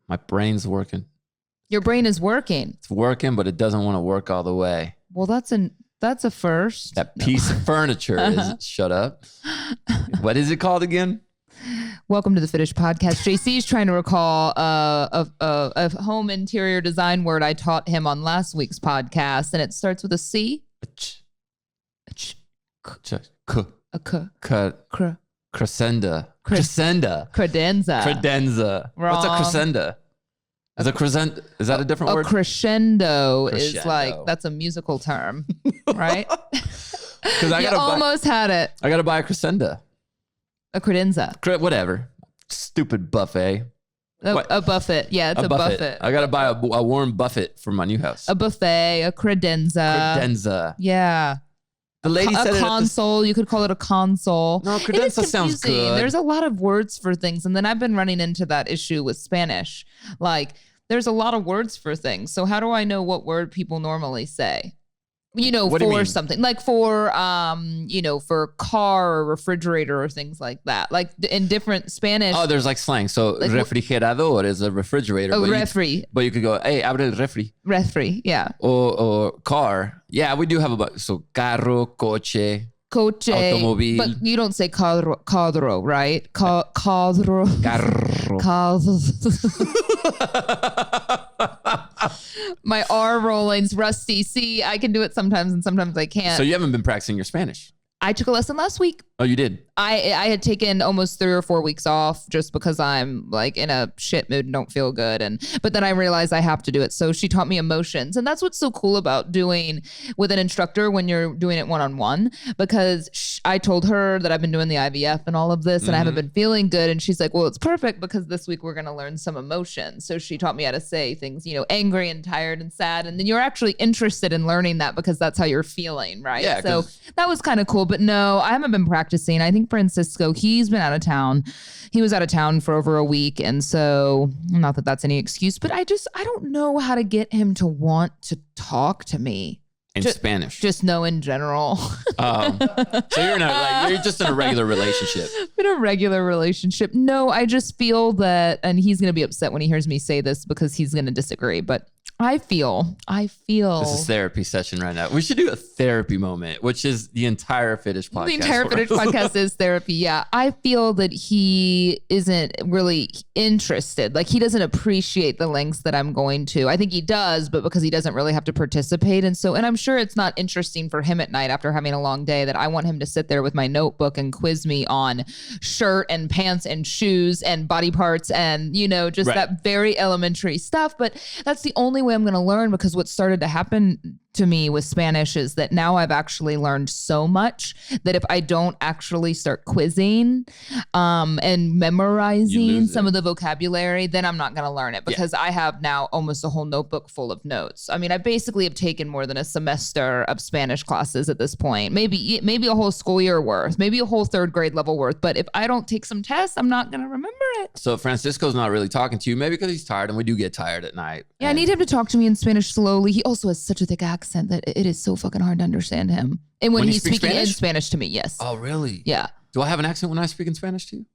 My brain's working. Your brain is working. It's working, but it doesn't want to work all the way. Well, that's a first. That piece of furniture is, shut up. What is it called again? Welcome to the Fitish podcast. JC is trying to recall a home interior design word I taught him on last week's podcast, and it starts with a C. Crescenda. Credenza. Wrong. What's a crescenda? Is that a different word? Crescendo is like, that's a musical term, right? Because I almost had it. I got to buy a crescenda. A credenza. Whatever. Stupid buffet. A buffet. Yeah, it's a buffet. I got to buy a Warren Buffett for my new house. A buffet, a credenza. Credenza. Yeah. The lady said a console. You could call it a console. No, credenza sounds good. There's a lot of words for things. And then I've been running into that issue with Spanish. Like, there's a lot of words for things. So how do I know what word people normally say? For something like for car or refrigerator or things like that. Like in different Spanish. Oh, there's like slang. So like, refrigerador is a refrigerator. Refri. But you could go, hey, abre el refri. Refri, yeah. Or car. Yeah, we do have so carro, coche. Automobile. But you don't say carro, right? Carro. My R rolling's rusty. See, I can do it sometimes and sometimes I can't. So you haven't been practicing your Spanish? I took a lesson last week. Oh, you did? I had taken almost 3 or 4 weeks off just because I'm like in a shit mood and don't feel good. But then I realized I have to do it. So she taught me emotions. And that's what's so cool about doing with an instructor when you're doing it one-on-one, because I told her that I've been doing the IVF and all of this and I haven't been feeling good. And she's like, well, it's perfect because this week we're going to learn some emotions. So she taught me how to say things, angry and tired and sad. And then you're actually interested in learning that because that's how you're feeling, right? Yeah, so that was kind of cool. But no, I haven't been practicing. I think Francisco, he's been out of town. He was out of town for over a week. And so not that that's any excuse, but I don't know how to get him to want to talk to me. In Spanish. Just know in general. So you're just in a regular relationship. In a regular relationship. No, I just feel that, and he's going to be upset when he hears me say this because he's going to disagree, but I feel. This is therapy session right now. We should do a therapy moment, which is the entire Fitish podcast. The entire Fitish podcast is therapy. Yeah. I feel that he isn't really interested. Like he doesn't appreciate the lengths that I'm going to. I think he does, but because he doesn't really have to participate. And I'm sure it's not interesting for him at night after having a long day that I want him to sit there with my notebook and quiz me on shirt and pants and shoes and body parts and, that very elementary stuff. But that's the only way I'm going to learn, because what started to happen to me with Spanish is that now I've actually learned so much that if I don't actually start quizzing and memorizing some of the vocabulary, then I'm not going to learn it, because I have now almost a whole notebook full of notes. I mean, I basically have taken more than a semester of Spanish classes at this point, maybe a whole school year worth, maybe a whole 3rd grade level worth. But if I don't take some tests, I'm not going to remember it. So Francisco's not really talking to you, maybe because he's tired, and we do get tired at night. Yeah, I need him to talk to me in Spanish slowly. He also has such a thick accent that it is so fucking hard to understand him. And when he's speaking in Spanish to me, yes. Oh, really? Yeah. Do I have an accent when I speak in Spanish to you?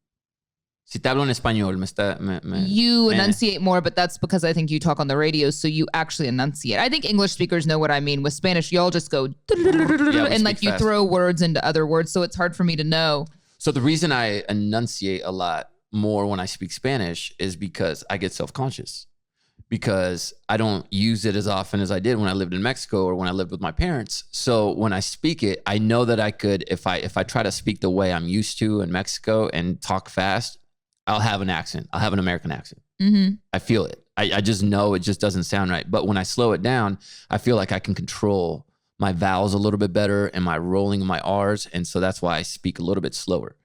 Si te hablo en español, you enunciate more, but that's because I think you talk on the radio, so you actually enunciate. I think English speakers know what I mean. With Spanish, y'all just go and like you throw words into other words, so it's hard for me to know. So the reason I enunciate a lot more when I speak Spanish is because I get self-conscious, because I don't use it as often as I did when I lived in Mexico or when I lived with my parents. So when I speak it, I know that I could, if I try to speak the way I'm used to in Mexico and talk fast, I'll have an accent. I'll have an American accent. Mm-hmm. I feel it. I just know it just doesn't sound right. But when I slow it down, I feel like I can control my vowels a little bit better and my rolling of my R's. And so that's why I speak a little bit slower,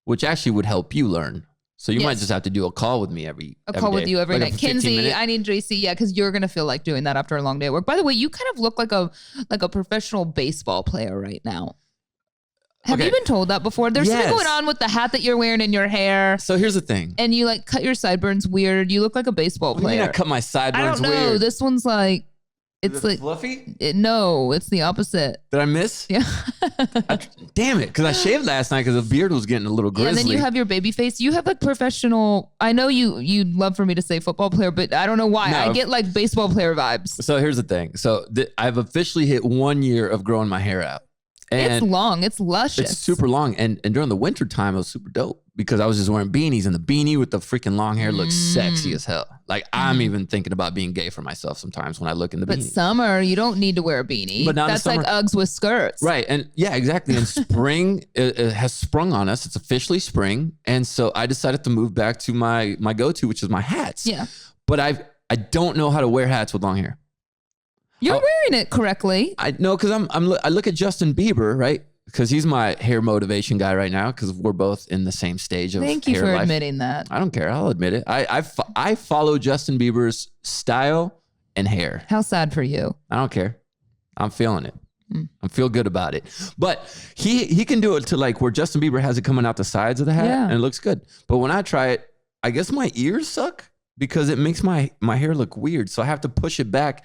which actually would help you learn. So you might just have to do a call with me every day. With you every night. Kinsey, I need JC. Yeah, because you're going to feel like doing that after a long day at work. By the way, you kind of look like a professional baseball player right now. Have you been told that before? There's something going on with the hat that you're wearing and your hair. So here's the thing. And you like cut your sideburns weird. You look like a baseball player. I cut my sideburns weird. I don't know. This one's like... It's like fluffy. No, it's the opposite. Did I miss? Yeah. Damn it, because I shaved last night because the beard was getting a little grizzly. Yeah, and then you have your baby face. You have like professional. I know you'd love for me to say football player, but I don't know why. No. I get like baseball player vibes. So here's the thing. So I've officially hit 1 year of growing my hair out. And it's long. It's luscious. it's super long. And during the winter time, it was super dope because I was just wearing beanies, and the beanie with the freaking long hair looks sexy as hell. Like I'm even thinking about being gay for myself sometimes when I look in the But beanie. summer, you don't need to wear a beanie. But that's like Uggs with skirts. Right. And yeah, exactly. And spring it has sprung on us. It's officially spring. And so I decided to move back to my go-to, which is my hats. Yeah. But I don't know how to wear hats with long hair. You're wearing it correctly. I know, because I look at Justin Bieber, right? Because he's my hair motivation guy right now, because we're both in the same stage of Thank you hair for life. admitting that. I don't care. I'll admit it. I follow Justin Bieber's style and hair. How sad for you. I don't care. I'm feeling it. I feel good about it. But he can do it to like where Justin Bieber has it coming out the sides of the hat, and it looks good. But when I try it, I guess my ears suck because it makes my hair look weird. So I have to push it back.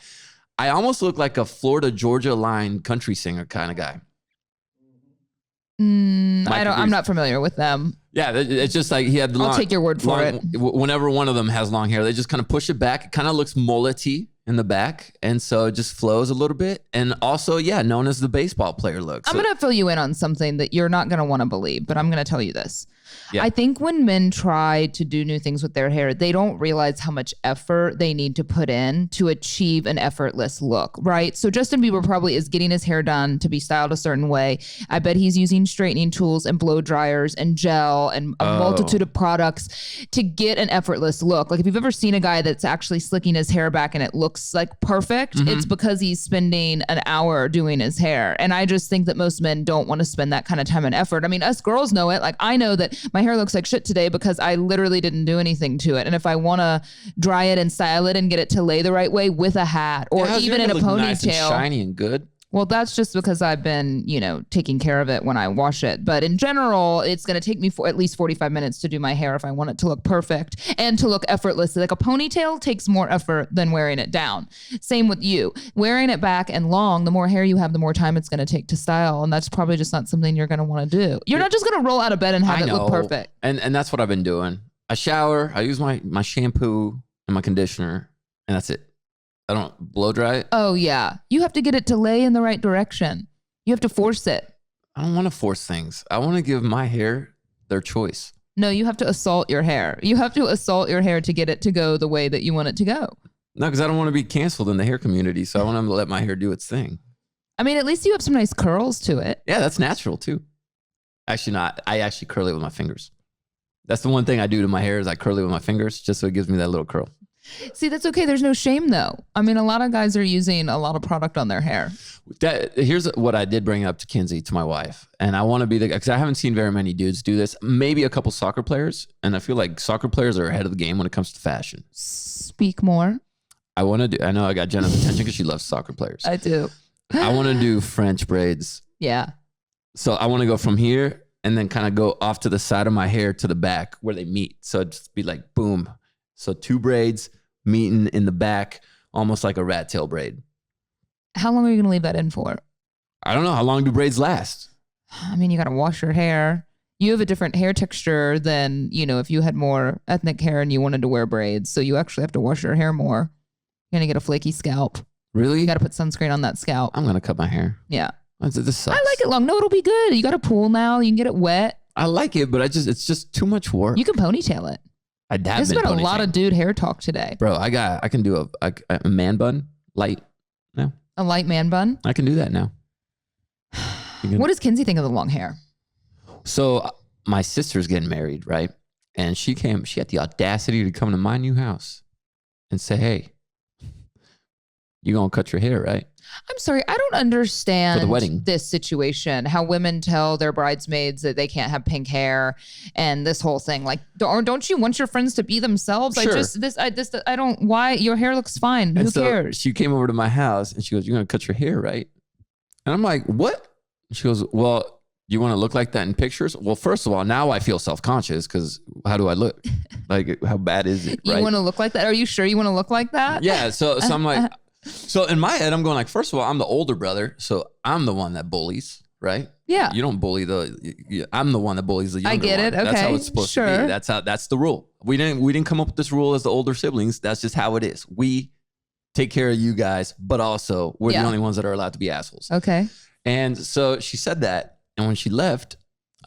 I almost look like a Florida Georgia line country singer kind of guy. I'm not familiar with them. Yeah, it's just like he had the long. I'll take your word for it. Whenever one of them has long hair, they just kind of push it back. It kind of looks mullet-y in the back, and so it just flows a little bit. And also, yeah, known as the baseball player look. I'm going to fill you in on something that you're not going to want to believe, but I'm going to tell you this. Yeah. I think when men try to do new things with their hair, they don't realize how much effort they need to put in to achieve an effortless look, right? So Justin Bieber probably is getting his hair done to be styled a certain way. I bet he's using straightening tools and blow dryers and gel and a multitude of products to get an effortless look. Like if you've ever seen a guy that's actually slicking his hair back and it looks like perfect, it's because he's spending an hour doing his hair. And I just think that most men don't want to spend that kind of time and effort. I mean, us girls know it. Like I know that my hair looks like shit today because I literally didn't do anything to it. And if I want to dry it and style it and get it to lay the right way with a hat or even in a ponytail, nice and shiny and good. Well, that's just because I've been, taking care of it when I wash it. But in general, it's going to take me at least 45 minutes to do my hair if I want it to look perfect and to look effortless. Like a ponytail takes more effort than wearing it down. Same with you. Wearing it back and long, the more hair you have, the more time it's going to take to style. And that's probably just not something you're going to want to do. You're not just going to roll out of bed and have it look perfect. And that's what I've been doing. I shower, I use my shampoo and my conditioner, and that's it. I don't blow dry it. Oh, yeah. You have to get it to lay in the right direction. You have to force it. I don't want to force things. I want to give my hair their choice. No, you have to assault your hair. You have to assault your hair to get it to go the way that you want it to go. No, because I don't want to be canceled in the hair community. So I want to let my hair do its thing. I mean, at least you have some nice curls to it. Yeah, that's natural too. Actually not. I actually curl it with my fingers. That's the one thing I do to my hair is I curl it with my fingers just so it gives me that little curl. See, that's okay. There's no shame though. I mean, a lot of guys are using a lot of product on their hair. Here's what I did bring up to Kinsey, to my wife. And I want to be because I haven't seen very many dudes do this. Maybe a couple soccer players. And I feel like soccer players are ahead of the game when it comes to fashion. Speak more. I know I got Jenna's attention because she loves soccer players. I do. I want to do French braids. Yeah. So I want to go from here and then kind of go off to the side of my hair to the back where they meet. So it'd just be like, boom. So 2 braids meeting in the back, almost like a rat tail braid. How long are you going to leave that in for? I don't know. How long do braids last? I mean, you got to wash your hair. You have a different hair texture than, if you had more ethnic hair and you wanted to wear braids. So you actually have to wash your hair more. You're going to get a flaky scalp. Really? You got to put sunscreen on that scalp. I'm going to cut my hair. Yeah. This sucks. I like it long. No, it'll be good. You got a pool now. You can get it wet. I like it, but it's just too much work. You can ponytail it. There's been a lot of dude hair talk today. Bro, I can do a man bun, light now. A light man bun? I can do that now. What does Kinsey think of the long hair? So my sister's getting married, right? And she had the audacity to come to my new house and say, hey, you gonna cut your hair, right? I'm sorry, I don't understand for the wedding. This situation, how women tell their bridesmaids that they can't have pink hair and this whole thing. Like, don't you want your friends to be themselves? Sure. I don't, why? Your hair looks fine. Who cares? She came over to my house and she goes, you're gonna cut your hair, right? And I'm like, what? She goes, well, you want to look like that in pictures? Well, first of all, now I feel self-conscious because how do I look? Like, how bad is it? You right? want to look like that? Are you sure you want to look like that? Yeah. So I'm like, So in my head, I'm going like, first of all, I'm the older brother, so I'm the one that bullies, right? Yeah. You don't bully I'm the one that bullies the younger I get one. it. Okay. That's how it's supposed to be. That's the rule. We didn't come up with this rule as the older siblings. That's just how it is. We take care of you guys, but also we're the only ones that are allowed to be assholes. Okay. And so she said that, and when she left,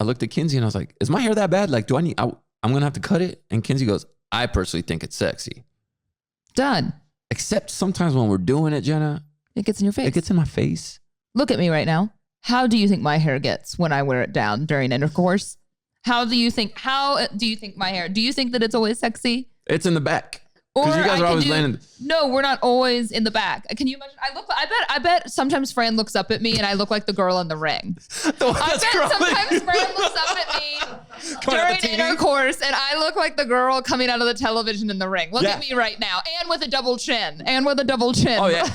I looked at Kinsey and I was like, "Is my hair that bad? Like, I'm gonna have to cut it?" And Kinsey goes, "I personally think it's sexy." Done. Except sometimes when we're doing it, Jenna, It gets in your face. it gets in my face. Look at me right now. How do you think my hair gets when I wear it down during intercourse? How do you think my hair? Do you think that it's always sexy? It's in the back. Because you guys are always landing. No, we're not always in the back. Can you imagine? I bet sometimes Fran looks up at me and I look like the girl in the ring. I bet sometimes Fran looks up at me during intercourse and I look like the girl coming out of the television in the ring. Look at me right now. And with a double chin. Oh, yeah.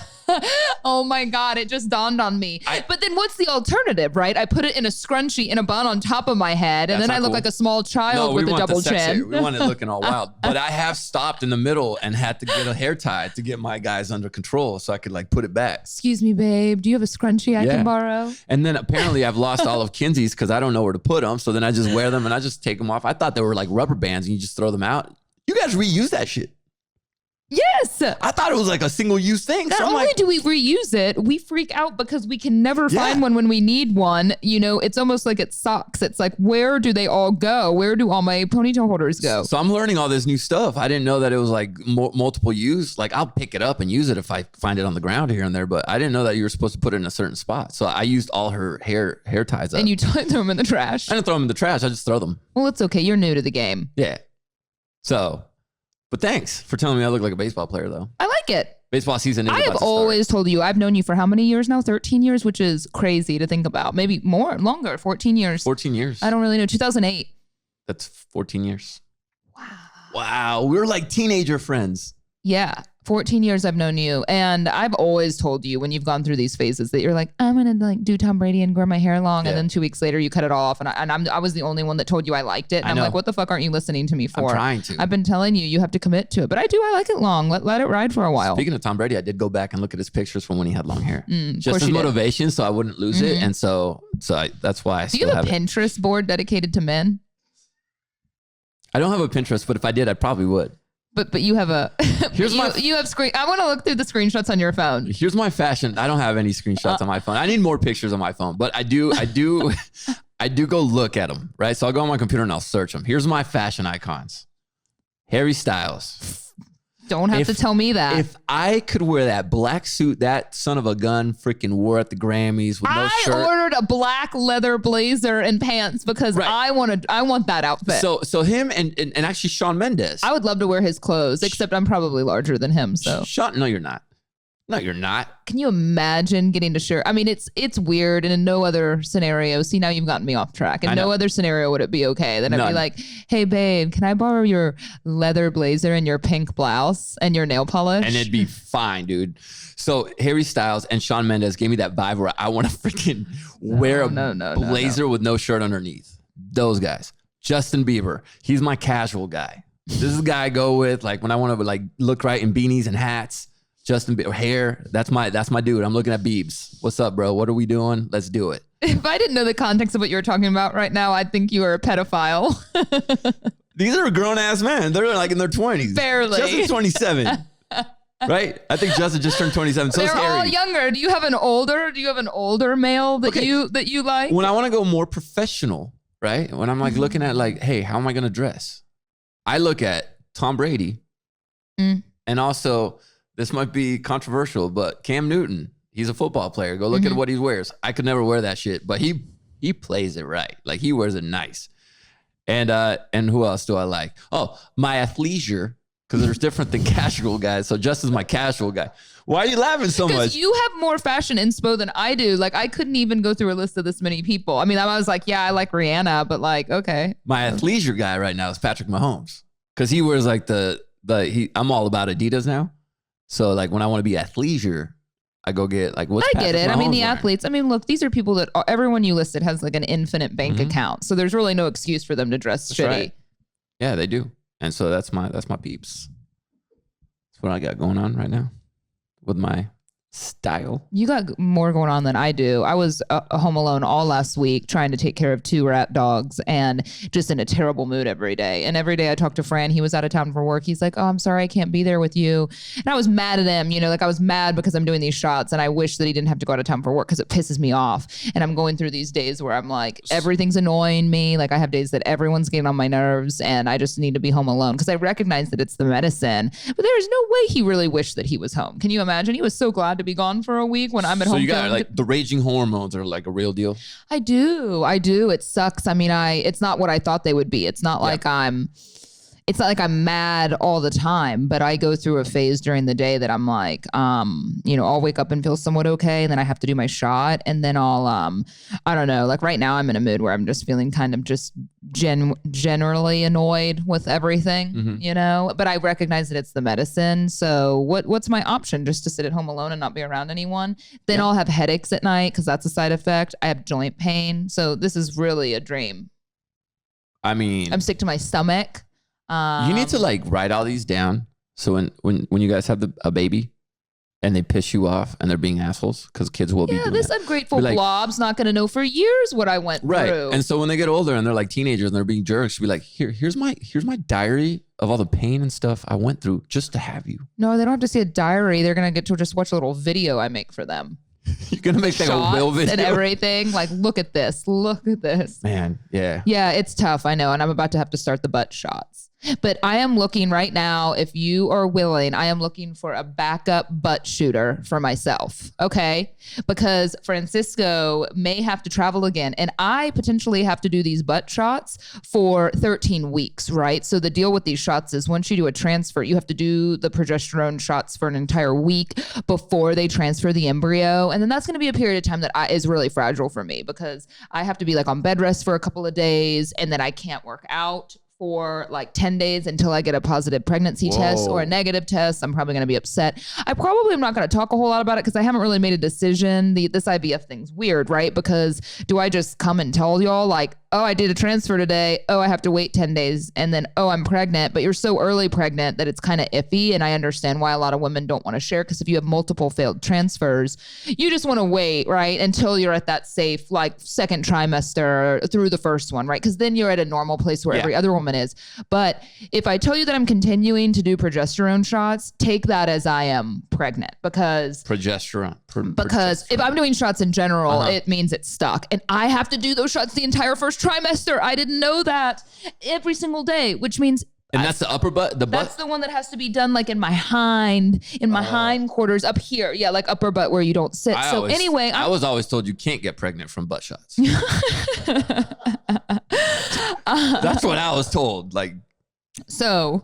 Oh my God, it just dawned on me. But then what's the alternative, right? I put it in a scrunchie in a bun on top of my head, and then I look like a small child with a double chin. We want it looking all wild. But I have stopped in the middle and had to get a hair tie to get my guys under control so I could like put it back. Excuse me, babe. Do you have a scrunchie I can borrow? And then apparently I've lost all of Kinsey's because I don't know where to put them. So then I just wear them and I just take them off. I thought they were like rubber bands and you just throw them out. You guys reuse that shit. Yes. I thought it was like a single use thing. Not only do we reuse it, we freak out because we can never find one when we need one. You know, it's almost like it's socks. It's like, where do they all go? Where do all my ponytail holders go? So I'm learning all this new stuff. I didn't know that it was like multiple use. Like I'll pick it up and use it if I find it on the ground here and there, but I didn't know that you were supposed to put it in a certain spot. So I used all her hair ties up. And you throw them in the trash. I didn't throw them in the trash. I just throw them. Well, it's okay. You're new to the game. Yeah. So... But thanks for telling me I look like a baseball player, though. I like it. Baseball season is I have always told you, I've known you for how many years now? 13 years, which is crazy to think about. Maybe longer, 14 years. 14 years. I don't really know. 2008. That's 14 years. Wow. We were like teenager friends. Yeah. 14 years I've known you. And I've always told you when you've gone through these phases that you're like, I'm going to like do Tom Brady and grow my hair long. And then 2 weeks later you cut it off. And I was the only one that told you I liked it. And I'm like, what the fuck aren't you listening to me for? I'm trying to. I've been telling you, you have to commit to it. But I like it long. Let it ride for a while. Speaking of Tom Brady, I did go back and look at his pictures from when he had long hair. Just as motivation so I wouldn't lose it. And so that's why I still have it. Do you have a Pinterest board dedicated to men? I don't have a Pinterest, but if I did, I probably would. But you have a you have screen. I want to look through the screenshots on your phone. Here's my fashion. I don't have any screenshots on my phone. I need more pictures on my phone, but I do go look at them, right? So I'll go on my computer and I'll search them. Here's my fashion icons. Harry Styles. Don't have to tell me that. If I could wear that black suit that son of a gun freaking wore at the Grammys with no shirt. I ordered a black leather blazer and pants because I want that outfit. So him and actually Shawn Mendes. I would love to wear his clothes, except I'm probably larger than him. So no, you're not. No, you're not. Can you imagine getting to share? I mean, it's weird, and in no other scenario. See, now you've gotten me off track. In no other scenario would it be okay. Then I'd be like, hey, babe, can I borrow your leather blazer and your pink blouse and your nail polish? And it'd be fine, dude. So Harry Styles and Shawn Mendes gave me that vibe where I want to freaking wear a blazer with no shirt underneath. Those guys. Justin Bieber, he's my casual guy. This is the guy I go with, like when I want to like look right in beanies and hats. Justin Bieber hair, that's my dude. I'm looking at Biebs. What's up, bro? What are we doing? Let's do it. If I didn't know the context of what you were talking about right now, I'd think you were a pedophile. These are grown ass men. They're like in their 20s. Barely. Justin's 27. Right? I think Justin just turned 27. So they're all younger. Do you have an older male that you like? When I want to go more professional, right? When I'm like looking at like, hey, how am I going to dress? I look at Tom Brady and also this might be controversial, but Cam Newton, he's a football player. Go look at what he wears. I could never wear that shit, but he plays it right. Like he wears it nice. And who else do I like? Oh, my athleisure, because there's different than casual guys. So Justin's my casual guy. Why are you laughing so much? Because you have more fashion inspo than I do. Like I couldn't even go through a list of this many people. I mean, I was like, yeah, I like Rihanna, but like, okay. My athleisure guy right now is Patrick Mahomes, because he wears like I'm all about Adidas now. So like when I want to be athleisure, I go get like what's I get it. Mahomes I mean, the wearing? athletes. I mean, look, these are people that everyone you listed has like an infinite bank account. So there's really no excuse for them to dress shitty. Right. Yeah, they do. And so that's my peeps. That's what I got going on right now. with my style. You got more going on than I do. I was home alone all last week trying to take care of 2 rat dogs and just in a terrible mood every day. And every day I talked to Fran. He was out of town for work. He's like, oh, I'm sorry I can't be there with you. And I was mad at him. Like I was mad because I'm doing these shots and I wish that he didn't have to go out of town for work because it pisses me off. And I'm going through these days where I'm like, everything's annoying me. Like I have days that everyone's getting on my nerves and I just need to be home alone because I recognize that it's the medicine. But there's no way he really wished that he was home. Can you imagine? He was so glad to be gone for a week when I'm at home. So you got like the raging hormones are like a real deal. I do. It sucks. I mean, it's not what I thought they would be. It's not like I'm mad all the time, but I go through a phase during the day that I'm like, I'll wake up and feel somewhat okay. And then I have to do my shot. And then I'll, I don't know, like right now I'm in a mood where I'm just feeling kind of just generally annoyed with everything, but I recognize that it's the medicine. So what's my option? Just to sit at home alone and not be around anyone. Then I'll have headaches at night because that's a side effect. I have joint pain. So this is really a dream. I mean, I'm sick to my stomach. You need to like write all these down. So when you guys have a baby and they piss you off and they're being assholes, because kids will be doing this that. Ungrateful blob's not going to know for years what I went through. And so when they get older and they're like teenagers and they're being jerks, you'll be like, here's my diary of all the pain and stuff I went through just to have you. No, they don't have to see a diary. They're going to get to just watch a little video I make for them. You're going to make like a will video. And everything. Like, look at this. Look at this. Man, yeah. Yeah, it's tough. I know. And I'm about to have to start the butt shots. But I am looking right now, if you are willing, I am looking for a backup butt shooter for myself. Okay. Because Francisco may have to travel again. And I potentially have to do these butt shots for 13 weeks, right? So the deal with these shots is once you do a transfer, you have to do the progesterone shots for an entire week before they transfer the embryo. And then that's going to be a period of time that is really fragile for me because I have to be like on bed rest for a couple of days and then I can't work out for like 10 days until I get a positive pregnancy test or a negative test. I'm probably going to be upset. I probably am not going to talk a whole lot about it because I haven't really made a decision. This IVF thing's weird, right? Because do I just come and tell y'all like, oh, I did a transfer today. Oh, I have to wait 10 days. And then, oh, I'm pregnant. But you're so early pregnant that it's kind of iffy. And I understand why a lot of women don't want to share because if you have multiple failed transfers, you just want to wait, right? Until you're at that safe, like second trimester through the first one, right? Because then you're at a normal place where every other woman is. But if I tell you that I'm continuing to do progesterone shots, take that as I am pregnant because progesterone. Because if I'm doing shots in general, it means it's stuck. And I have to do those shots the entire first trimester. I didn't know that every single day, which means and that's the upper butt, the butt? That's the one that has to be done like in my hind quarters up here. Yeah, like upper butt where you don't sit. I was always told you can't get pregnant from butt shots. That's what I was told. Like, so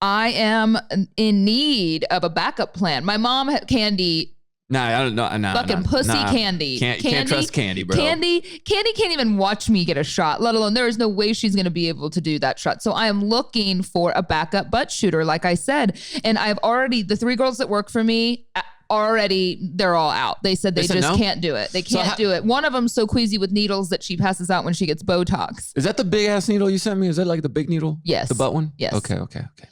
I am in need of a backup plan. My mom had Candy. No, I don't know. Fucking pussy Candy. Can't trust Candy, bro. Candy can't even watch me get a shot, let alone there is no way she's going to be able to do that shot. So I am looking for a backup butt shooter, like I said. And the 3 girls that work for me, they're all out. They said they just can't do it. They can't do it. One of them's so queasy with needles that she passes out when she gets Botox. Is that the big ass needle you sent me? Is that like the big needle? Yes. The butt one? Yes. Okay.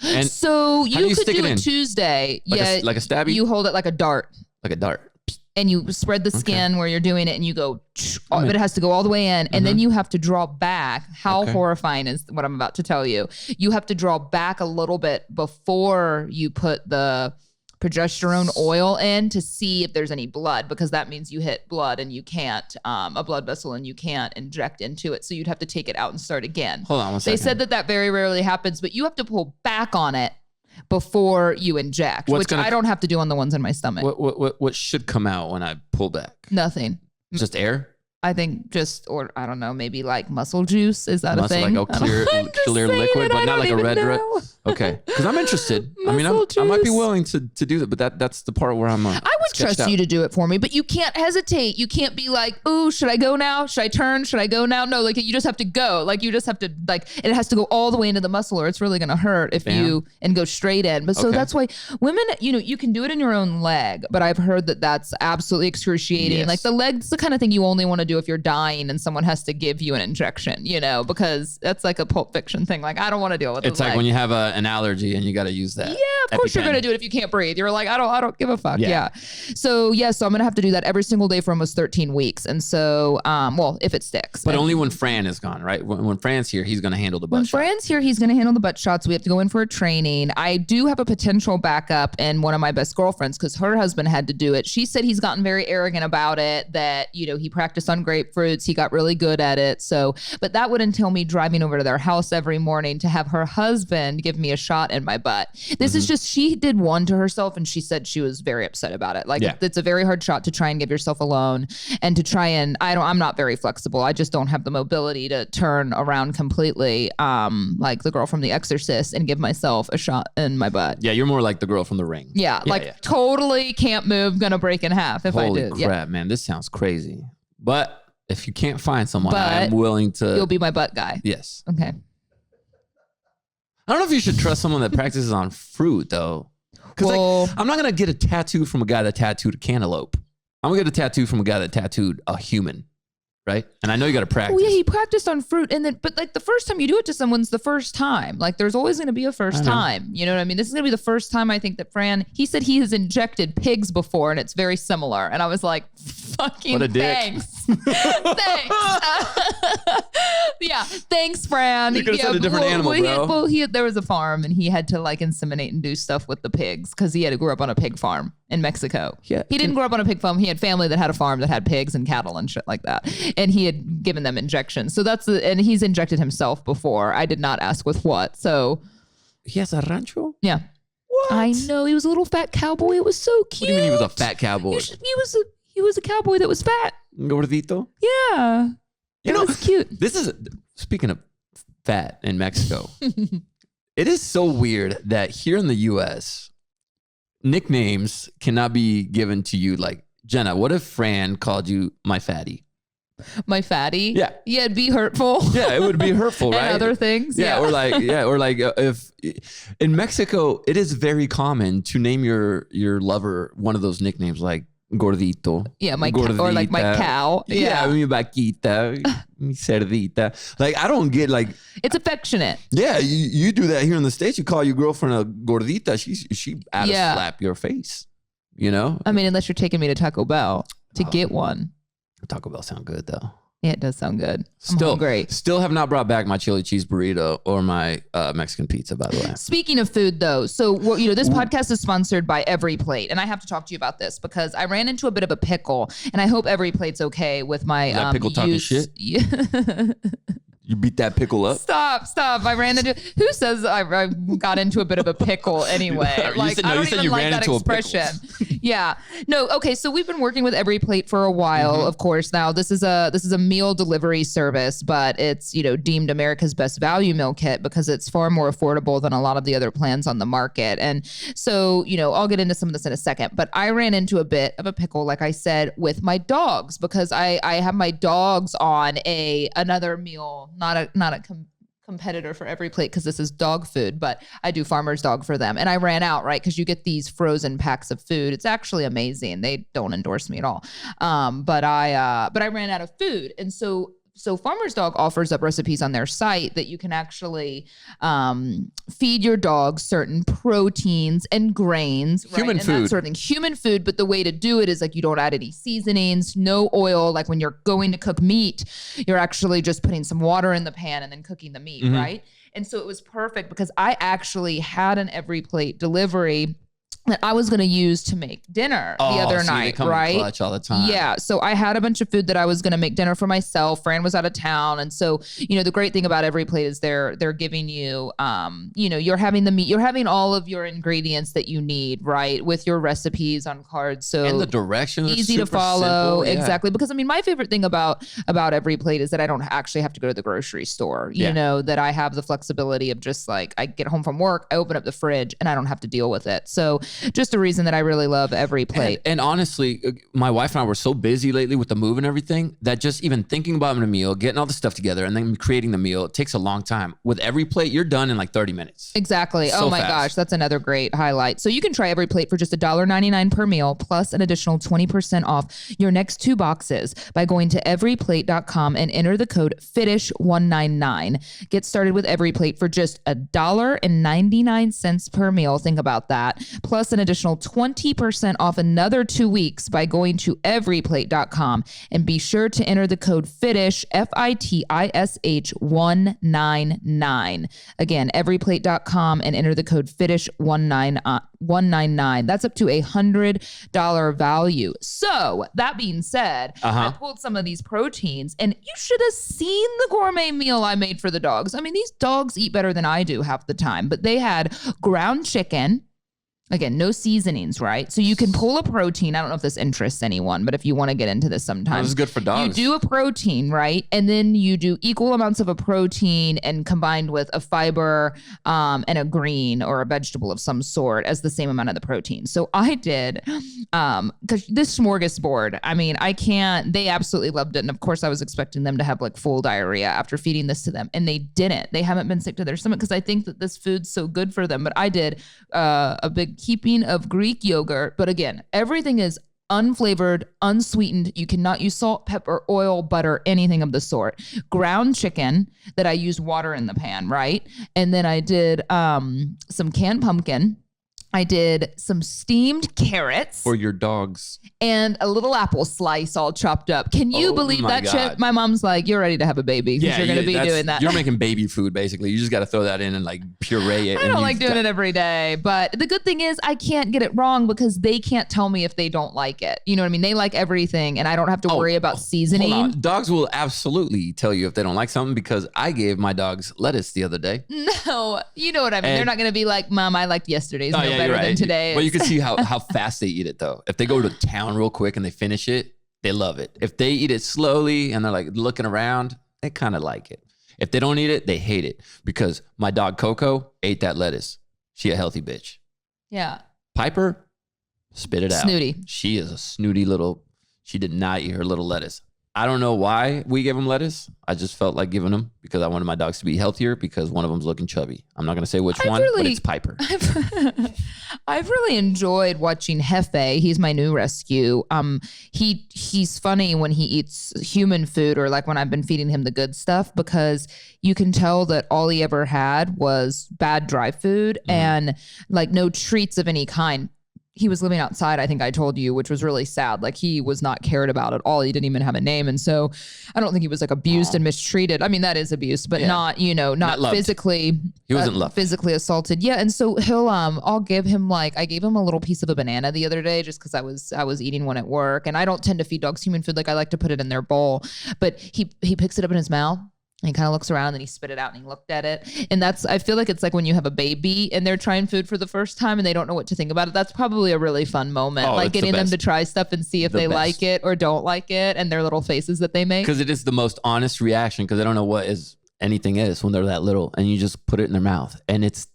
And so you could do it Tuesday. Like a stabby? You hold it like a dart. Like a dart. And you spread the skin where you're doing it and you go, but it has to go all the way in. And then you have to draw back. How horrifying is what I'm about to tell you. You have to draw back a little bit before you put the progesterone oil in to see if there's any blood, because that means you hit blood and you can't, a blood vessel, and you can't inject into it. So you'd have to take it out and start again. Hold on one second. They said that very rarely happens, but you have to pull back on it before you inject, I don't have to do on the ones in my stomach. What should come out when I pull back? Nothing. Just air? I think or I don't know, maybe like muscle juice. Is that a thing? Like clear liquid, but not like a red. Okay, because I'm interested. I mean, I might be willing to do that, but that's the part where I'm. I would trust you to do it for me, but you can't hesitate. You can't be like, "Ooh, should I go now? Should I turn? Should I go now?" No, like you just have to go. Like you just have to it has to go all the way into the muscle, or it's really gonna hurt if and go straight in. But so that's why women, you can do it in your own leg, but I've heard that that's absolutely excruciating. Like the leg's the kind of thing you only want to do if you're dying and someone has to give you an injection, because that's like a Pulp Fiction thing. Like I don't want to deal with it. It's like when you have an allergy and you got to use that. Yeah, of course you're gonna do it if you can't breathe. You're like, I don't give a fuck. Yeah. So I'm gonna have to do that every single day for almost 13 weeks. And so, if it sticks. But only when Fran is gone, right? When Fran's here, he's gonna handle the butt shots. When Fran's here, he's gonna handle the butt shots. We have to go in for a training. I do have a potential backup in one of my best girlfriends because her husband had to do it. She said he's gotten very arrogant about it, that, he practiced on grapefruits. He got really good at it. So, but that would entail me driving over to their house every morning to have her husband give me a shot in my butt. This is just, she did one to herself and she said she was very upset about it. Like it's a very hard shot to try and give yourself alone and to try and, I'm not very flexible. I just don't have the mobility to turn around completely, like the girl from The Exorcist, and give myself a shot in my butt. Yeah, you're more like the girl from The Ring. Totally can't move, gonna break in half if I do. Holy crap, man, this sounds crazy. But if you can't find someone, I'm willing to. You'll be my butt guy. Yes. Okay. I don't know if you should trust someone that practices on fruit though. Because I'm not gonna get a tattoo from a guy that tattooed a cantaloupe. I'm gonna get a tattoo from a guy that tattooed a human. Right? And I know you got to practice. Oh yeah, he practiced on fruit. But like the first time you do it to someone's the first time. Like there's always going to be a first time. You know what I mean? This is going to be the first time I think that Fran, he said he has injected pigs before and it's very similar. And I was like, fucking thanks. Thanks. Yeah. Thanks, Fran. You could have said a different animal, bro. There was a farm and he had to like inseminate and do stuff with the pigs because he had to grow up on a pig farm in Mexico. Yeah. He didn't grow up on a pig farm. He had family that had a farm that had pigs and cattle and shit like that. And he had given them injections. So and he's injected himself before. I did not ask with what. So he has a rancho? Yeah. What? I know. He was a little fat cowboy. It was so cute. What do you mean he was a fat cowboy? He was a cowboy that was fat. Gordito? Yeah. It was cute. Speaking of fat in Mexico, it is so weird that here in the US, nicknames cannot be given to you. Like, Jenna, what if Fran called you my fatty? My fatty? Yeah. Yeah, it'd be hurtful. Yeah, it would be hurtful, right? And other things. Yeah, or like if in Mexico, it is very common to name your lover one of those nicknames like Gordito. Yeah, or like my cow. Yeah, mi vaquita, mi cerdita. Like, I don't get like... It's affectionate. Yeah, you do that here in the States. You call your girlfriend a gordita, she out to slap your face. I mean, unless you're taking me to Taco Bell to get one. Taco Bell sound good though. Yeah, it does sound good. I'm hungry. Still have not brought back my chili cheese burrito or my Mexican pizza, by the way. Speaking of food though, so this podcast is sponsored by Every Plate, and I have to talk to you about this because I ran into a bit of a pickle, and I hope Every Plate's okay with my that pickle talking shit. You beat that pickle up? Stop. I ran into... Who says I got into a bit of a pickle anyway? Like, I don't even like that expression. Yeah. No, okay, so we've been working with Every Plate for a while, of course. Now, this is a meal delivery service, but it's, deemed America's best value meal kit because it's far more affordable than a lot of the other plans on the market. And so, I'll get into some of this in a second, but I ran into a bit of a pickle, like I said, with my dogs because I have my dogs on another meal, not a competitor for Every Plate because this is dog food, but I do Farmer's Dog for them. And I ran out, right? Because you get these frozen packs of food. It's actually amazing. They don't endorse me at all. But I ran out of food. And so Farmer's Dog offers up recipes on their site that you can actually feed your dog certain proteins and grains. Human right? food. And that sort of thing. Human food, but the way to do it is like you don't add any seasonings, no oil. Like when you're going to cook meat, you're actually just putting some water in the pan and then cooking the meat, right? And so it was perfect because I actually had an Every Plate delivery that I was going to use to make dinner the other night, they come right? In clutch all the time. Yeah. So I had a bunch of food that I was going to make dinner for myself. Fran was out of town. And so, the great thing about Every Plate is they're giving you, you're having the meat, you're having all of your ingredients that you need, right? With your recipes on cards. So and the directions easy to follow. Exactly. Because my favorite thing about Every Plate is that I don't actually have to go to the grocery store, that I have the flexibility of just like, I get home from work, I open up the fridge and I don't have to deal with it. So just a reason that I really love Every Plate. And honestly, my wife and I were so busy lately with the move and everything that just even thinking about a meal, getting all the stuff together and then creating the meal, it takes a long time. With Every Plate, you're done in like 30 minutes. Exactly. So oh my fast. gosh, that's another great highlight. So you can try Every Plate for just $1.99 per meal plus an additional 20% off your next 2 boxes by going to everyplate.com and enter the code FITISH199. Get started with Every Plate for just $1.99 per meal. Think about that. Plus an additional 20% off another 2 weeks by going to everyplate.com and be sure to enter the code FITISH, FITISH 199. Again, everyplate.com and enter the code FITISH199. That's up to $100 value. So that being said, I pulled some of these proteins and you should have seen the gourmet meal I made for the dogs. I mean, these dogs eat better than I do half the time, but they had ground chicken. Again, no seasonings, right? So you can pull a protein. I don't know if this interests anyone, but if you want to get into this sometime. This is good for dogs. You do a protein, right? And then you do equal amounts of a protein and combined with a fiber and a green or a vegetable of some sort as the same amount of the protein. So I did, because this smorgasbord, I mean, they absolutely loved it. And of course I was expecting them to have like full diarrhea after feeding this to them. And they didn't. They haven't been sick to their stomach because I think that this food's so good for them. But I did a big heaping of Greek yogurt. But again, everything is unflavored, unsweetened. You cannot use salt, pepper, oil, butter, anything of the sort. Ground chicken that I used water in the pan, right? And then I did some canned pumpkin. I did some steamed carrots. For your dogs. And a little apple slice all chopped up. Can you believe that God. shit? My mom's like, you're ready to have a baby because you're going to be doing that. You're making baby food, basically. You just got to throw that in and like puree it. I don't like doing it every day. But the good thing is I can't get it wrong because they can't tell me if they don't like it. You know what I mean? They like everything and I don't have to worry about seasoning. Hold on. Dogs will absolutely tell you if they don't like something because I gave my dogs lettuce the other day. No, you know what I mean? They're not going to be like, Mom, I liked yesterday's meal better than today's. But you can see how fast they eat it though. If they go to town real quick and they finish it, they love it. If they eat it slowly and they're like looking around, they kind of like it. If they don't eat it, they hate it because my dog Coco ate that lettuce. She a healthy bitch. Yeah. Piper, spit it out. Snooty. She is a snooty she did not eat her little lettuce. I don't know why we gave them lettuce. I just felt like giving them because I wanted my dogs to be healthier because one of them's looking chubby. I'm not going to say which one, but it's Piper. I've really enjoyed watching Hefe. He's my new rescue. He's funny when he eats human food or like when I've been feeding him the good stuff because you can tell that all he ever had was bad dry food and like no treats of any kind. He was living outside, I think I told you, which was really sad. Like he was not cared about at all. He didn't even have a name. And so I don't think he was like abused and mistreated. I mean, that is abuse, but not, not physically. He wasn't loved. Physically assaulted. Yeah. And so he'll, I'll give him I gave him a little piece of a banana the other day just cause I was eating one at work and I don't tend to feed dogs human food. Like I like to put it in their bowl, but he picks it up in his mouth. And he kind of looks around and he spit it out and he looked at it. And I feel like it's like when you have a baby and they're trying food for the first time and they don't know what to think about it. That's probably a really fun moment. Like getting them to try stuff and see if they like it or don't like it and their little faces that they make. Because it is the most honest reaction because they don't know what anything is when they're that little. And you just put it in their mouth and it's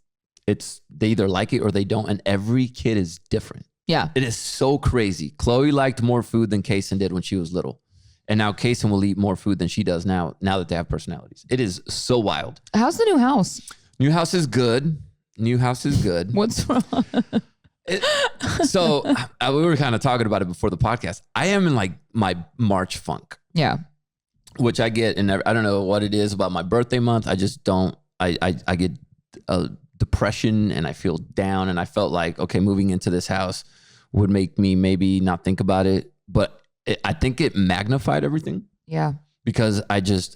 they either like it or they don't. And every kid is different. Yeah. It is so crazy. Chloe liked more food than Kaysen did when she was little. And now Kaysen will eat more food than she does now that they have personalities. It is so wild. How's the new house? New house is good. What's wrong? So we were kind of talking about it before the podcast. I am in like my March funk. Yeah. Which I get, and I don't know what it is about my birthday month. I just don't, I get a depression and I feel down and I felt like, okay, moving into this house would make me maybe not think about it. But I think it magnified everything. Yeah. Because this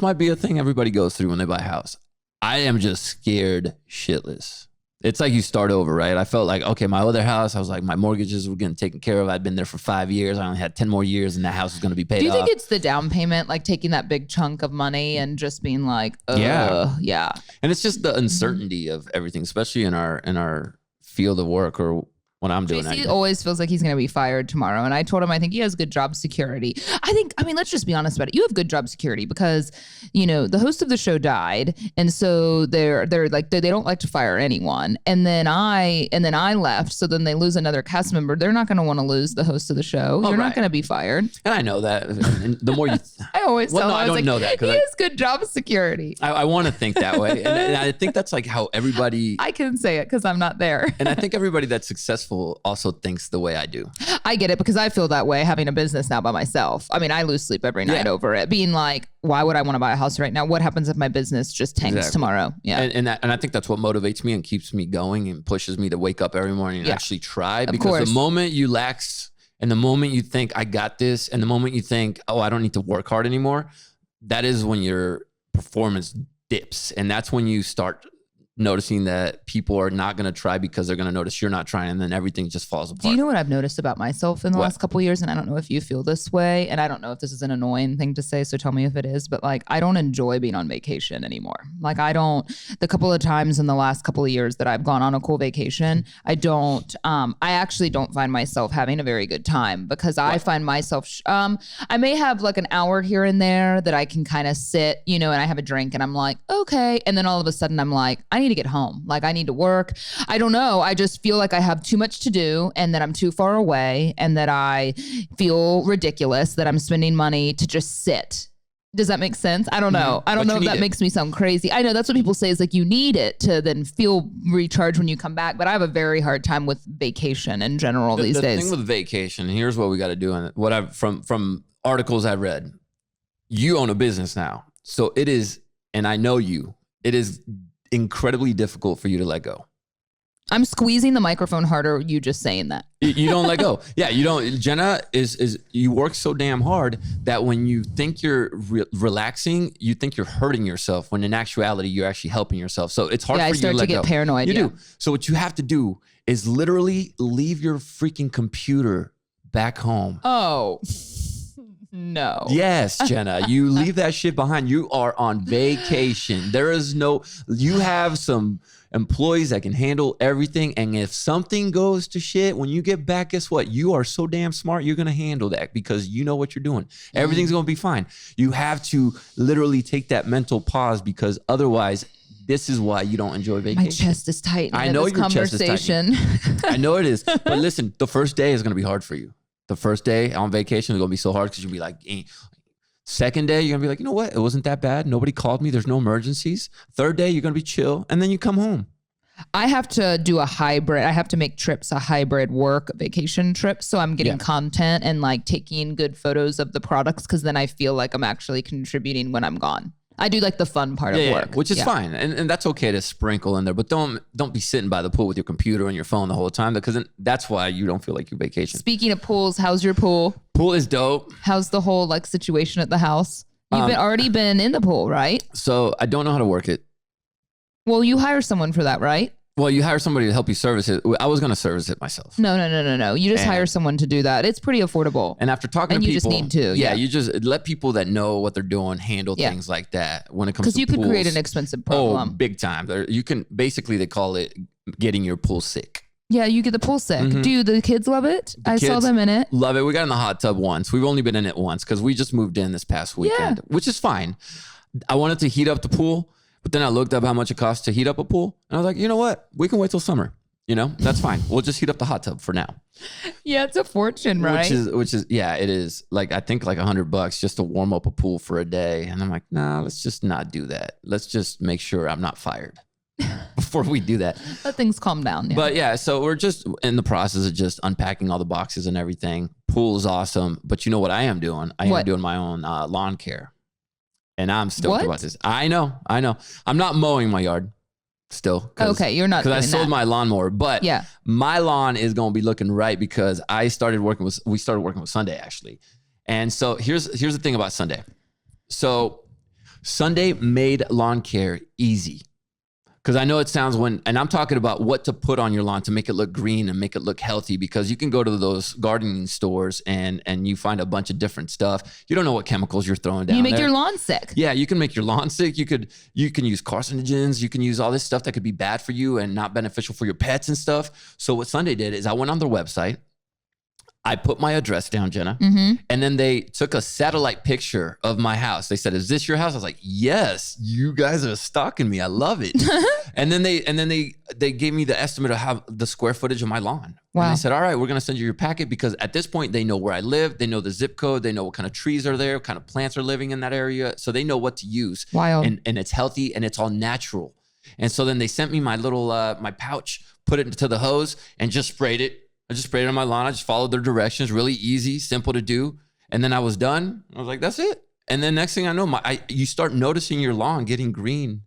might be a thing everybody goes through when they buy a house. I am just scared shitless. It's like you start over, right? I felt like, okay, my other house, I was like, my mortgages were getting taken care of. I'd been there for 5 years. I only had 10 more years and that house was going to be paid off. Do you think it's the down payment, like taking that big chunk of money and just being like, yeah. And it's just the uncertainty of everything, especially in our field of work or when I'm doing JC that. always feels like he's going to be fired tomorrow. And I told him, I think he has good job security. Let's just be honest about it. You have good job security because, the host of the show died. And so they're like, they don't like to fire anyone. And then I left. So then they lose another cast member. They're not going to want to lose the host of the show. You're not going to be fired. And I know that. And the more you, I always tell him, I don't know that. He has good job security. I want to think that way. And I think that's like how everybody. I can say it because I'm not there. And I think everybody that's successful also thinks the way I do. I get it because I feel that way having a business now by myself. I mean, I lose sleep every night over it, being like, why would I want to buy a house right now? What happens if my business just tanks tomorrow? Yeah. And I think that's what motivates me and keeps me going and pushes me to wake up every morning and actually try. Because the moment you lax and the moment you think I got this and the moment you think, oh, I don't need to work hard anymore, that is when your performance dips. And that's when you start noticing that people are not going to try because they're going to notice you're not trying, and then everything just falls apart. Do you know what I've noticed about myself in the last couple of years? And I don't know if you feel this way, and I don't know if this is an annoying thing to say, so tell me if it is, but like, I don't enjoy being on vacation anymore. Like the couple of times in the last couple of years that I've gone on a cool vacation, I actually don't find myself having a very good time because I find myself, I may have like an hour here and there that I can kind of sit, and I have a drink and I'm like, okay. And then all of a sudden I'm like, I need to get home. Like I need to work. I don't know. I just feel like I have too much to do and that I'm too far away and that I feel ridiculous that I'm spending money to just sit. Does that make sense? I don't know. I don't know if that makes me sound crazy. I know that's what people say is like you need it to then feel recharged when you come back. But I have a very hard time with vacation in general these days. The thing with vacation, here's what we got to do. And what I've from articles I've read, you own a business now. So it is, and I know it is incredibly difficult for you to let go. I'm squeezing the microphone harder. You just saying that. You don't let go. Yeah, you don't. Jenna is you work so damn hard that when you think you're relaxing, you think you're hurting yourself when in actuality you're actually helping yourself. So it's hard for you to let go. I start to get paranoid. You do. So what you have to do is literally leave your freaking computer back home. Oh. No. Yes, Jenna, you leave that shit behind. You are on vacation. You have some employees that can handle everything. And if something goes to shit, when you get back, guess what? You are so damn smart. You're going to handle that because you know what you're doing. Everything's going to be fine. You have to literally take that mental pause because otherwise, this is why you don't enjoy vacation. My chest is tight. I know your chest is tight. I know it is. But listen, the first day is going to be hard for you. The first day on vacation is going to be so hard because you'll be like, second day, you're going to be like, you know what? It wasn't that bad. Nobody called me. There's no emergencies. Third day, you're going to be chill. And then you come home. I have to do a hybrid. I have to make trips a hybrid work vacation trip. So I'm getting content and like taking good photos of the products because then I feel like I'm actually contributing when I'm gone. I do like the fun part of work. Which is fine. And that's okay to sprinkle in there. But don't be sitting by the pool with your computer and your phone the whole time because that's why you don't feel like you're vacation. Speaking of pools, how's your pool? Pool is dope. How's the whole like situation at the house? You've already been in the pool, right? So I don't know how to work it. Well, you hire someone for that, right? Well, you hire somebody to help you service it. I was going to service it myself. No. You just hire someone to do that. It's pretty affordable. And after talking to people. And you just need to. Yeah, you just let people that know what they're doing handle things like that when it comes to pools. Because you could create an expensive problem. Oh, big time. You can, basically they call it getting your pool sick. Yeah, you get the pool sick. Mm-hmm. Do the kids love it? I saw them in it. Love it. We got in the hot tub once. We've only been in it once because we just moved in this past weekend, which is fine. I wanted to heat up the pool. But then I looked up how much it costs to heat up a pool. And I was like, you know what? We can wait till summer. That's fine. We'll just heat up the hot tub for now. Yeah, it's a fortune, right? Which is, it is. Like, I think like $100 just to warm up a pool for a day. And I'm like, nah, let's just not do that. Let's just make sure I'm not fired before we do that. Let things calm down. Yeah. But so we're just in the process of just unpacking all the boxes and everything. Pool is awesome. But you know what I am doing? I am doing my own lawn care. And I'm stoked about this. I know. I'm not mowing my yard still. Okay, you're not. Because I sold my lawnmower. But my lawn is going to be looking right because we started working with Sunday actually. And so here's the thing about Sunday. So Sunday made lawn care easy Because I know it sounds and I'm talking about what to put on your lawn to make it look green and make it look healthy, because you can go to those gardening stores and you find a bunch of different stuff. You don't know what chemicals you're throwing down. You make there. your lawn sick. Yeah, you can make your lawn sick. You can use carcinogens. You can use all this stuff that could be bad for you and not beneficial for your pets and stuff. So what Sunday did is I went on their website. I put my address down, Jenna, and then they took a satellite picture of my house. They said, "Is this your house?" I was like, "Yes, you guys are stalking me. I love it." and then they gave me the estimate of how the square footage of my lawn. Wow. And they said, "All right, we're going to send you your packet," because at this point they know where I live, they know the zip code, they know what kind of trees are there, what kind of plants are living in that area, so they know what to use. Wild. And it's healthy and it's all natural. And so then they sent me my little my pouch, put it into the hose, and just sprayed it. I just sprayed it on my lawn. I just followed their directions. Really easy, simple to do. And then I was done. I was like, that's it. And then next thing I know, you start noticing your lawn getting green.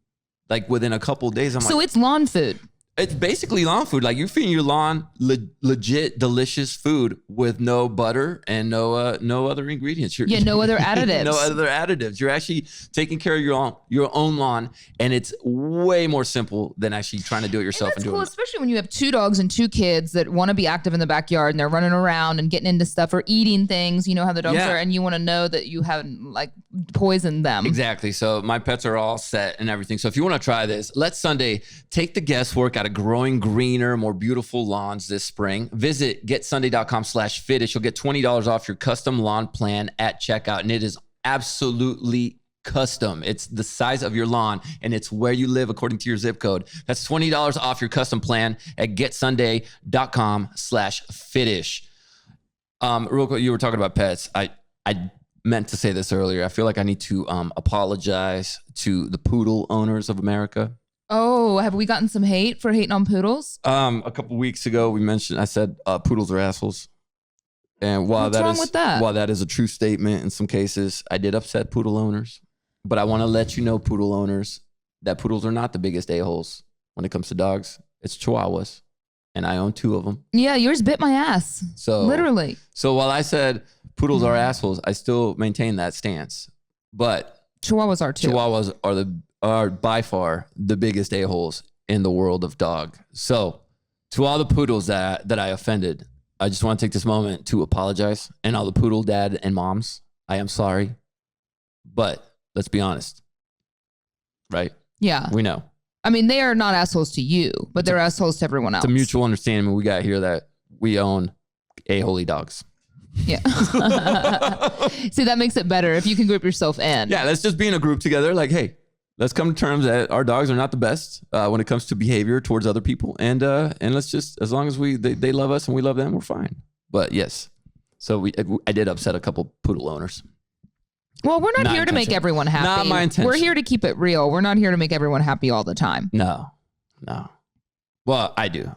Like within a couple of days, So it's lawn food. It's basically lawn food. Like you're feeding your lawn legit delicious food with no butter and no other ingredients. No other additives. No other additives. You're actually taking care of your own lawn, and it's way more simple than actually trying to do it yourself. And that's cool, especially when you have 2 dogs and 2 kids that want to be active in the backyard and they're running around and getting into stuff or eating things. You know how the dogs are, and you want to know that you haven't like poisoned them. Exactly. So my pets are all set and everything. So if you want to try this, let Sunday take the guesswork out of growing greener, more beautiful lawns this spring. Visit getsunday.com/Fitish. You'll get $20 off your custom lawn plan at checkout. And it is absolutely custom. It's the size of your lawn and it's where you live according to your zip code. That's $20 off your custom plan at getsunday.com/Fitish. Real quick, you were talking about pets. I meant to say this earlier. I feel like I need to apologize to the poodle owners of America. Oh, have we gotten some hate for hating on poodles? A couple weeks ago, I said poodles are assholes. And while What's wrong with that? While that is a true statement in some cases, I did upset poodle owners. But I want to let you know, poodle owners, that poodles are not the biggest a-holes when it comes to dogs. It's Chihuahuas. And I own 2 of them. Yeah, yours bit my ass. So literally. So while I said poodles are assholes, I still maintain that stance. But Chihuahuas are too. Chihuahuas are by far the biggest a-holes in the world of dog. So to all the poodles that I offended, I just want to take this moment to apologize. And all the poodle dad and moms, I am sorry. But let's be honest. Right? Yeah. We know. I mean, they are not assholes to you, but they're assholes to everyone else. It's a mutual understanding we got here that we own a-holy dogs. Yeah. See, that makes it better if you can group yourself in. Yeah, let's just be in a group together. Like, hey, let's come to terms that our dogs are not the best when it comes to behavior towards other people. And let's just, as long as they love us and we love them, we're fine. But yes, so I did upset a couple poodle owners. Well, we're not here to make everyone happy. Not my intention. We're here to keep it real. We're not here to make everyone happy all the time. No. Well, I do.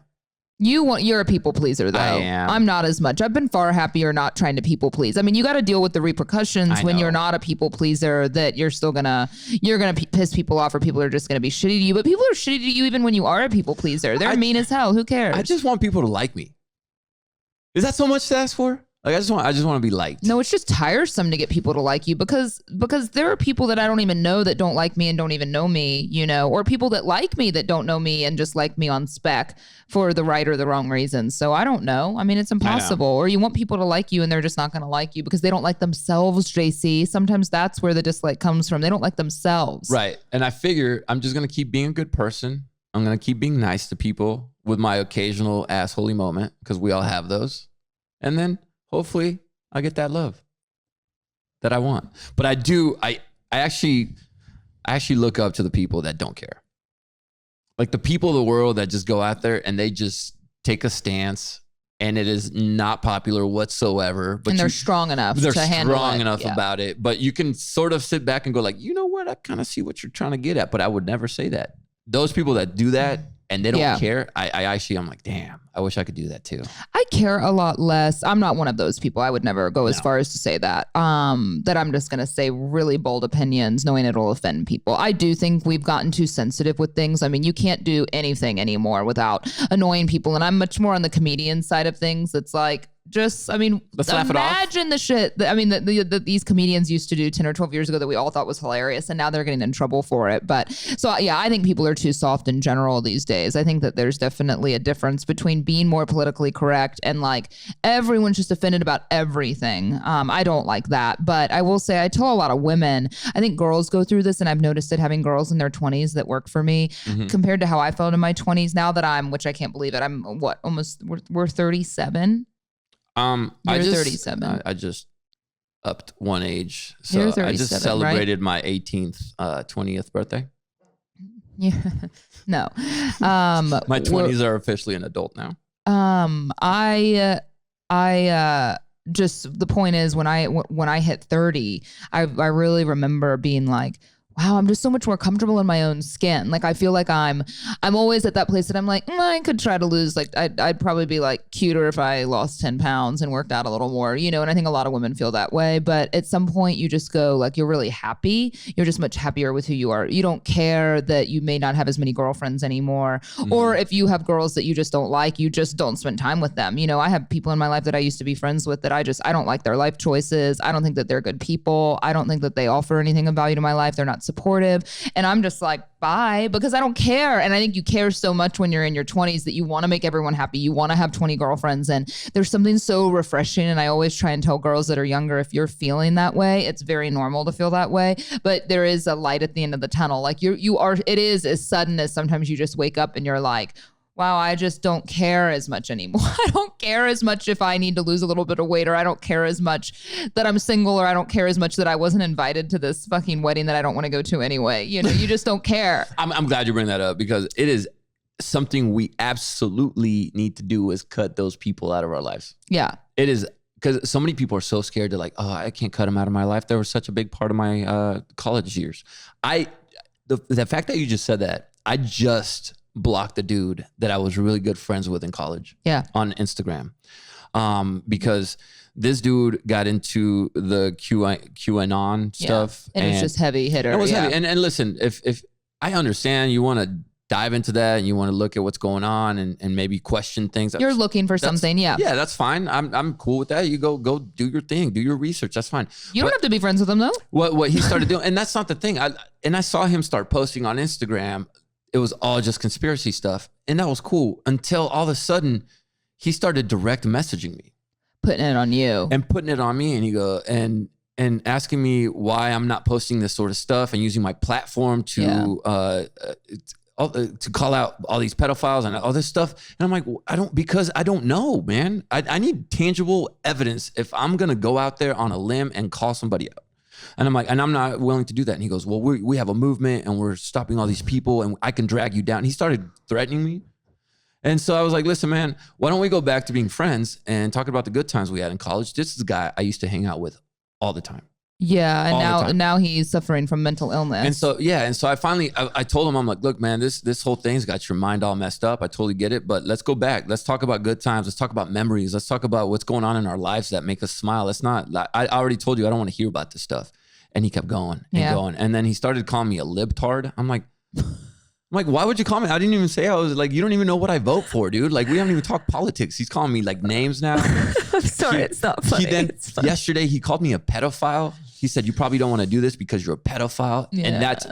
You're a people pleaser, though. I am. I'm not as much. I've been far happier not trying to people please. I mean, you got to deal with the repercussions when you're not a people pleaser, that you're gonna piss people off, or people are just gonna be shitty to you. But people are shitty to you even when you are a people pleaser. They're mean as hell. Who cares? I just want people to like me. Is that so much to ask for? Like, I just want to be liked. No, it's just tiresome to get people to like you because there are people that I don't even know that don't like me and don't even know me, you know, or people that like me that don't know me and just like me on spec for the right or the wrong reasons. So I don't know. I mean, it's impossible. Or you want people to like you and they're just not going to like you because they don't like themselves, JC. Sometimes that's where the dislike comes from. They don't like themselves. Right. And I figure I'm just going to keep being a good person. I'm going to keep being nice to people with my occasional assholey moment, because we all have those. And then hopefully I get that love that I want. But I actually look up to the people that don't care. Like the people of the world that just go out there and they just take a stance and it is not popular whatsoever. But they're strong enough to handle it. They're strong enough about it. But you can sort of sit back and go like, you know what? I kind of see what you're trying to get at, but I would never say that. Those people that do that and they don't care, I'm like, damn, I wish I could do that too. I care a lot less. I'm not one of those people. I would never go as far as to say that. That I'm just going to say really bold opinions, knowing it'll offend people. I do think we've gotten too sensitive with things. I mean, you can't do anything anymore without annoying people. And I'm much more on the comedian side of things. It's like, just, I mean, Let's laugh it off. imagine the shit that, I mean, that these comedians used to do 10 or 12 years ago that we all thought was hilarious, and now they're getting in trouble for it. But so, yeah, I think people are too soft in general these days. I think that there's definitely a difference between being more politically correct and like everyone's just offended about everything. I don't like that. But I will say, I tell a lot of women, I think girls go through this, and I've noticed it having girls in their 20s that work for me compared to how I felt in my 20s. Now that which I can't believe it, I'm what, almost, we're 37. You're 37. I just upped one age. So You're 37, I just celebrated my 18th, 20th birthday. Yeah. No. My 20s are officially an adult now. I just, the point is when I hit 30, I really remember being like, wow, I'm just so much more comfortable in my own skin. Like, I feel like I'm always at that place that I'm like, I could try to lose. Like, I'd probably be like cuter if I lost 10 pounds and worked out a little more, you know? And I think a lot of women feel that way. But at some point you just go like, you're really happy. You're just much happier with who you are. You don't care that you may not have as many girlfriends anymore. Or if you have girls that you just don't like, you just don't spend time with them. You know, I have people in my life that I used to be friends with that I don't like their life choices. I don't think that they're good people. I don't think that they offer anything of value to my life. They're not supportive. And I'm just like, bye, because I don't care. And I think you care so much when you're in your 20s that you want to make everyone happy. You want to have 20 girlfriends. And there's something so refreshing. And I always try and tell girls that are younger, if you're feeling that way, it's very normal to feel that way. But there is a light at the end of the tunnel. Like it is as sudden as sometimes you just wake up and you're like, wow, I just don't care as much anymore. I don't care as much if I need to lose a little bit of weight, or I don't care as much that I'm single, or I don't care as much that I wasn't invited to this fucking wedding that I don't want to go to anyway. You know, you just don't care. I'm glad you bring that up, because it is something we absolutely need to do, is cut those people out of our lives. Yeah. It is, because so many people are so scared. They're like, oh, I can't cut them out of my life. They were such a big part of my college years. The fact that you just said that, I just blocked the dude that I was really good friends with in college. Yeah. On Instagram. Because this dude got into the QAnon stuff. And it's just heavy hitter. It was heavy. And listen, if I understand you want to dive into that and you want to look at what's going on and maybe question things. You're looking for something. Yeah. Yeah, that's fine. I'm cool with that. You go do your thing, do your research. That's fine. You don't have to be friends with him though. What he started doing, and that's not the thing. I saw him start posting on Instagram. It was all just conspiracy stuff. And that was cool until all of a sudden he started direct messaging me. Putting it on you. And putting it on me. And he go, and asking me why I'm not posting this sort of stuff and using my platform to call out all these pedophiles and all this stuff. And I'm like, because I don't know, man. I need tangible evidence if I'm going to go out there on a limb and call somebody out. And I'm like, and I'm not willing to do that. And he goes, well, we have a movement and we're stopping all these people and I can drag you down. And he started threatening me. And so I was like, listen, man, why don't we go back to being friends and talk about the good times we had in college? This is a guy I used to hang out with all the time. Yeah, and now he's suffering from mental illness. And so I finally I told him, I'm like, look, man, this whole thing's got your mind all messed up. I totally get it, but let's go back. Let's talk about good times. Let's talk about memories. Let's talk about what's going on in our lives that make us smile. Let's not. I already told you I don't want to hear about this stuff. And he kept going and going, and then he started calling me a libtard. I'm like, why would you call me? I didn't even say I was like, you don't even know what I vote for, dude. Like, we haven't even talked politics. He's calling me like names now. I'm sorry, it's not funny. Yesterday he called me a pedophile. He said, you probably don't want to do this because you're a pedophile. Yeah. And that's,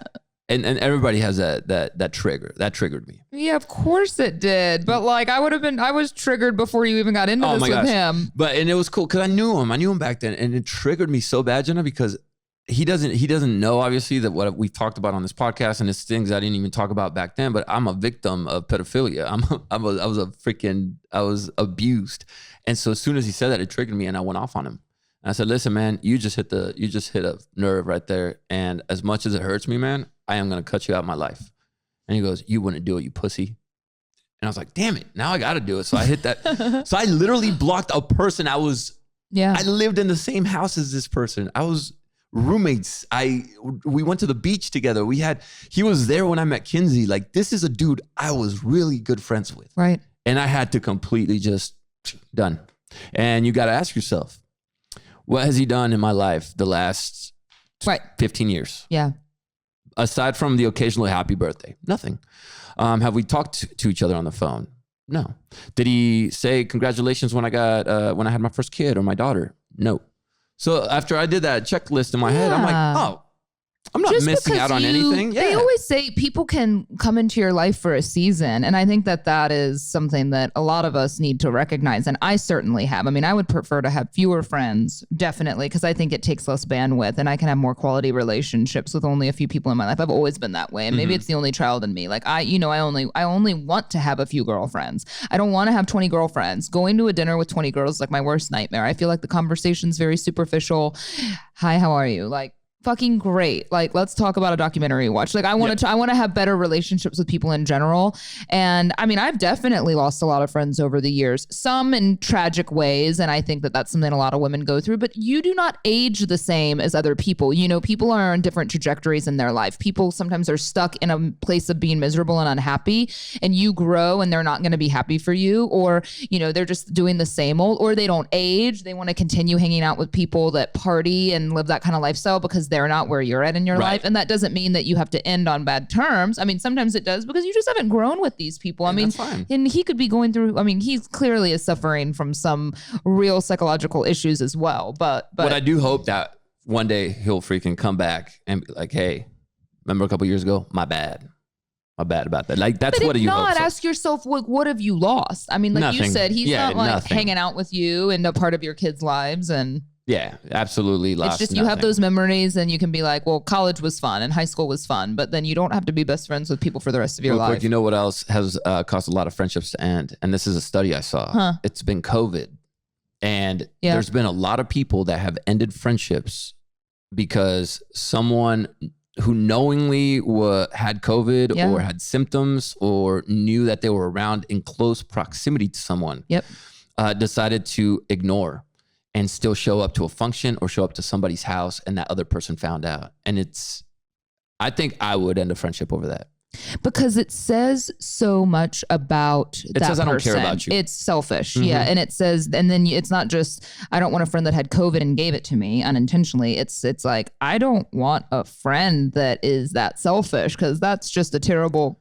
and everybody has that trigger. That triggered me. Yeah, of course it did. But like, I was triggered before you even got into this with him. And it was cool because I knew him back then. And it triggered me so bad, Jenna, because he doesn't know, obviously, that what we've talked about on this podcast, and it's things I didn't even talk about back then, but I'm a victim of pedophilia. I was abused. And so as soon as he said that, it triggered me and I went off on him. And I said, listen, man, you just hit a nerve right there. And as much as it hurts me, man, I am going to cut you out of my life. And he goes, you wouldn't do it, you pussy. And I was like, damn it, now I got to do it. So I hit that. So I literally blocked a person. I lived in the same house as this person. I was roommates. We went to the beach together. He was there when I met Kinsey. Like, this is a dude I was really good friends with. Right. And I had to completely just done. And you got to ask yourself, what has he done in my life the last 15 years? Yeah. Aside from the occasional happy birthday, nothing. Have we talked to each other on the phone? No. Did he say congratulations when I had my first kid or my daughter? No. So after I did that checklist in my head, I'm like, oh, I'm not missing out on anything. They always say people can come into your life for a season. And I think that is something that a lot of us need to recognize. And I certainly have. I mean, I would prefer to have fewer friends, definitely, because I think it takes less bandwidth and I can have more quality relationships with only a few people in my life. I've always been that way. And maybe it's the only child in me. Like I only want to have a few girlfriends. I don't want to have 20 girlfriends. Going to a dinner with 20 girls is like my worst nightmare. I feel like the conversation's very superficial. Hi, how are you? Like, fucking great. Like, let's talk about a documentary you watch. Like, I want to have better relationships with people in general. And I mean, I've definitely lost a lot of friends over the years, some in tragic ways. And I think that that's something a lot of women go through, but you do not age the same as other people. You know, people are on different trajectories in their life. People sometimes are stuck in a place of being miserable and unhappy, and you grow and they're not going to be happy for you, or, you know, they're just doing the same old, or they don't age. They want to continue hanging out with people that party and live that kind of lifestyle because they're not where you're at in your life. And that doesn't mean that you have to end on bad terms. I mean, sometimes it does because you just haven't grown with these people. I mean, and he could be going through, I mean, he's clearly is suffering from some real psychological issues as well. But I do hope that one day he'll freaking come back and be like, hey, remember a couple years ago? My bad about that. Like, that's what you hope. Ask yourself, what have you lost? I mean, like you said, he's not like hanging out with you and a part of your kids' lives. And yeah, absolutely. It's just you have those memories and you can be like, well, college was fun and high school was fun, but then you don't have to be best friends with people for the rest of your life. Quick, you know what else has caused a lot of friendships to end? And this is a study I saw. It's been COVID. And there's been a lot of people that have ended friendships because someone who knowingly had COVID or had symptoms or knew that they were around in close proximity to someone decided to ignore and still show up to a function or show up to somebody's house, and that other person found out. And I think I would end a friendship over that. Because it says so much about that person. It says, I don't care about you. It's selfish. Yeah. And it says, and then it's not just, I don't want a friend that had COVID and gave it to me unintentionally. It's like, I don't want a friend that is that selfish, because that's just a terrible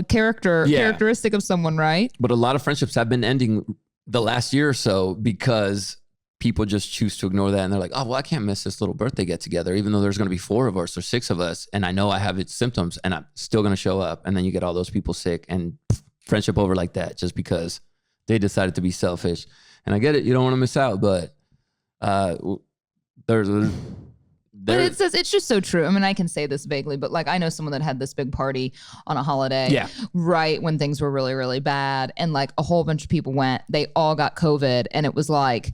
characteristic of someone, right? But a lot of friendships have been ending the last year or so because people just choose to ignore that. And they're like, oh, well, I can't miss this little birthday get together, even though there's going to be 4 of us or 6 of us. And I know I have its symptoms and I'm still going to show up. And then you get all those people sick and friendship over like that, just because they decided to be selfish. And I get it. You don't want to miss out, but but it says, it's just so true. I mean, I can say this vaguely, but like, I know someone that had this big party on a holiday right when things were really, really bad. And like a whole bunch of people went, they all got COVID. And it was like,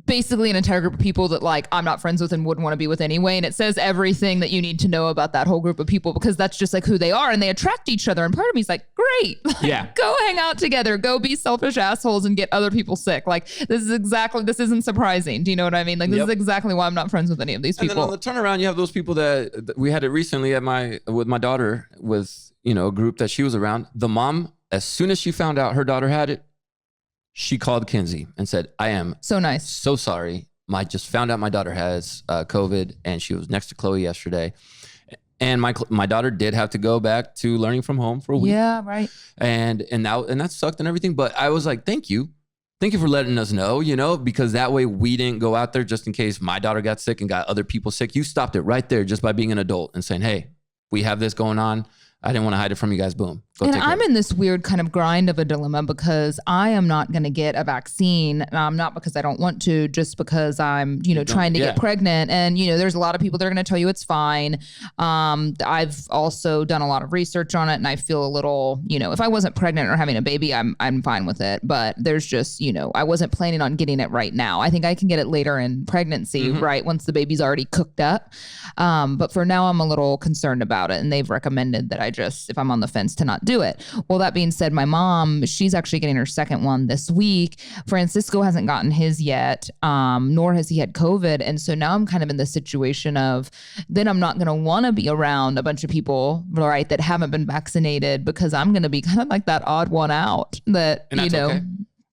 basically an entire group of people that like I'm not friends with and wouldn't want to be with anyway. And it says everything that you need to know about that whole group of people, because that's just like who they are and they attract each other. And part of me is like, great, go hang out together, go be selfish assholes and get other people sick. Like this isn't surprising. Do you know what I mean? Like this is exactly why I'm not friends with any of these people. And then on the turnaround, you have those people that we had it recently with my daughter, with, you know, a group that she was around. The mom, as soon as she found out her daughter had it, she called Kinsey and said, I am so sorry. I just found out my daughter has COVID, and she was next to Chloe yesterday. And my daughter did have to go back to learning from home for a week. Yeah, right. And that sucked and everything. But I was like, thank you. Thank you for letting us know, you know, because that way we didn't go out there just in case my daughter got sick and got other people sick. You stopped it right there just by being an adult and saying, hey, we have this going on. I didn't want to hide it from you guys. Boom. And I'm in this weird kind of grind of a dilemma because I am not going to get a vaccine. Not because I don't want to, just because I'm, trying to get pregnant. And, there's a lot of people that are going to tell you it's fine. I've also done a lot of research on it, and I feel a little, if I wasn't pregnant or having a baby, I'm fine with it. But there's just, I wasn't planning on getting it right now. I think I can get it later in pregnancy, right? Once the baby's already cooked up. But for now, I'm a little concerned about it. And they've recommended that if I'm on the fence, to not do it. Well, that being said, my mom, she's actually getting her second one this week. Francisco hasn't gotten his yet, nor has he had COVID. And so now I'm kind of in the situation of, then I'm not going to want to be around a bunch of people, right, that haven't been vaccinated, because I'm going to be kind of like that odd one out that, okay.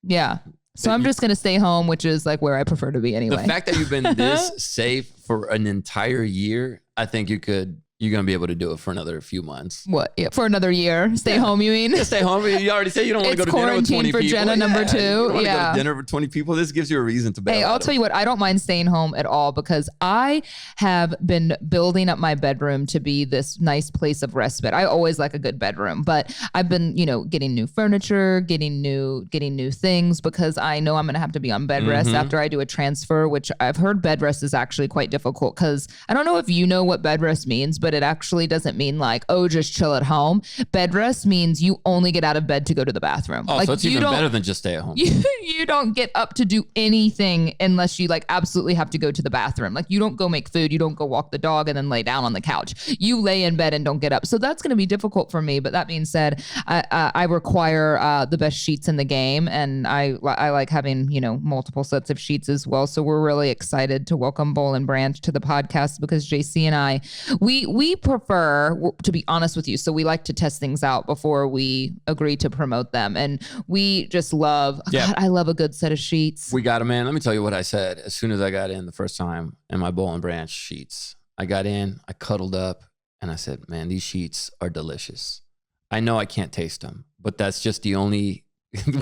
Yeah. So I'm just going to stay home, which is like where I prefer to be anyway. The fact that you've been this safe for an entire year, I think you could you're going to be able to do it for another few months. What? Yeah, for another year? Stay home, you mean? Just stay home. You already said you don't want to go to dinner with 20 people. It's quarantine for Jenna number 2. You don't want to go to dinner with 20 people. This gives you a reason to bail. Hey, I'll tell you what, I don't mind staying home at all because I have been building up my bedroom to be this nice place of respite. I always like a good bedroom, but I've been, getting new furniture, getting new things because I know I'm going to have to be on bed rest after I do a transfer, which I've heard bed rest is actually quite difficult because I don't know if you know what bed rest means, but it actually doesn't mean like, oh, just chill at home. Bed rest means you only get out of bed to go to the bathroom. Oh, like, so it's even better than just stay at home. You don't get up to do anything unless you like absolutely have to go to the bathroom. Like you don't go make food, you don't go walk the dog and then lay down on the couch. You lay in bed and don't get up. So that's going to be difficult for me. But that being said, I require the best sheets in the game, and I like having multiple sets of sheets as well. So we're really excited to welcome Boll and Branch to the podcast because JC and I we prefer, to be honest with you, so we like to test things out before we agree to promote them, and we just love. God, I love a good set of sheets. We got them in. Let me tell you what I said as soon as I got in the first time in my Boll and Branch sheets. I got in, I cuddled up, and I said, "Man, these sheets are delicious." I know I can't taste them, but that's just the only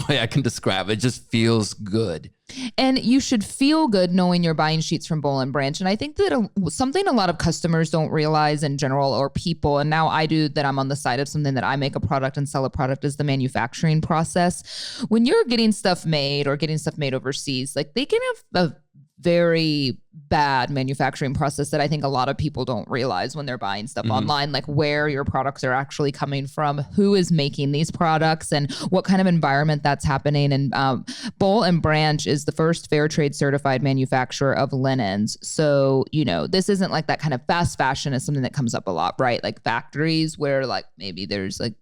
way I can describe it. It just feels good. And you should feel good knowing you're buying sheets from Boll and Branch. And I think that something a lot of customers don't realize in general, or people, and now I do, that I'm on the side of something that I make a product and sell a product, is the manufacturing process. When you're getting stuff made or getting stuff made overseas, like they can have a very bad manufacturing process that I think a lot of people don't realize when they're buying stuff online, like where your products are actually coming from, who is making these products, and what kind of environment that's happening. And Boll and Branch is the first fair trade certified manufacturer of linens. So, this isn't like that kind of fast fashion is something that comes up a lot, right? Like factories where like maybe there's like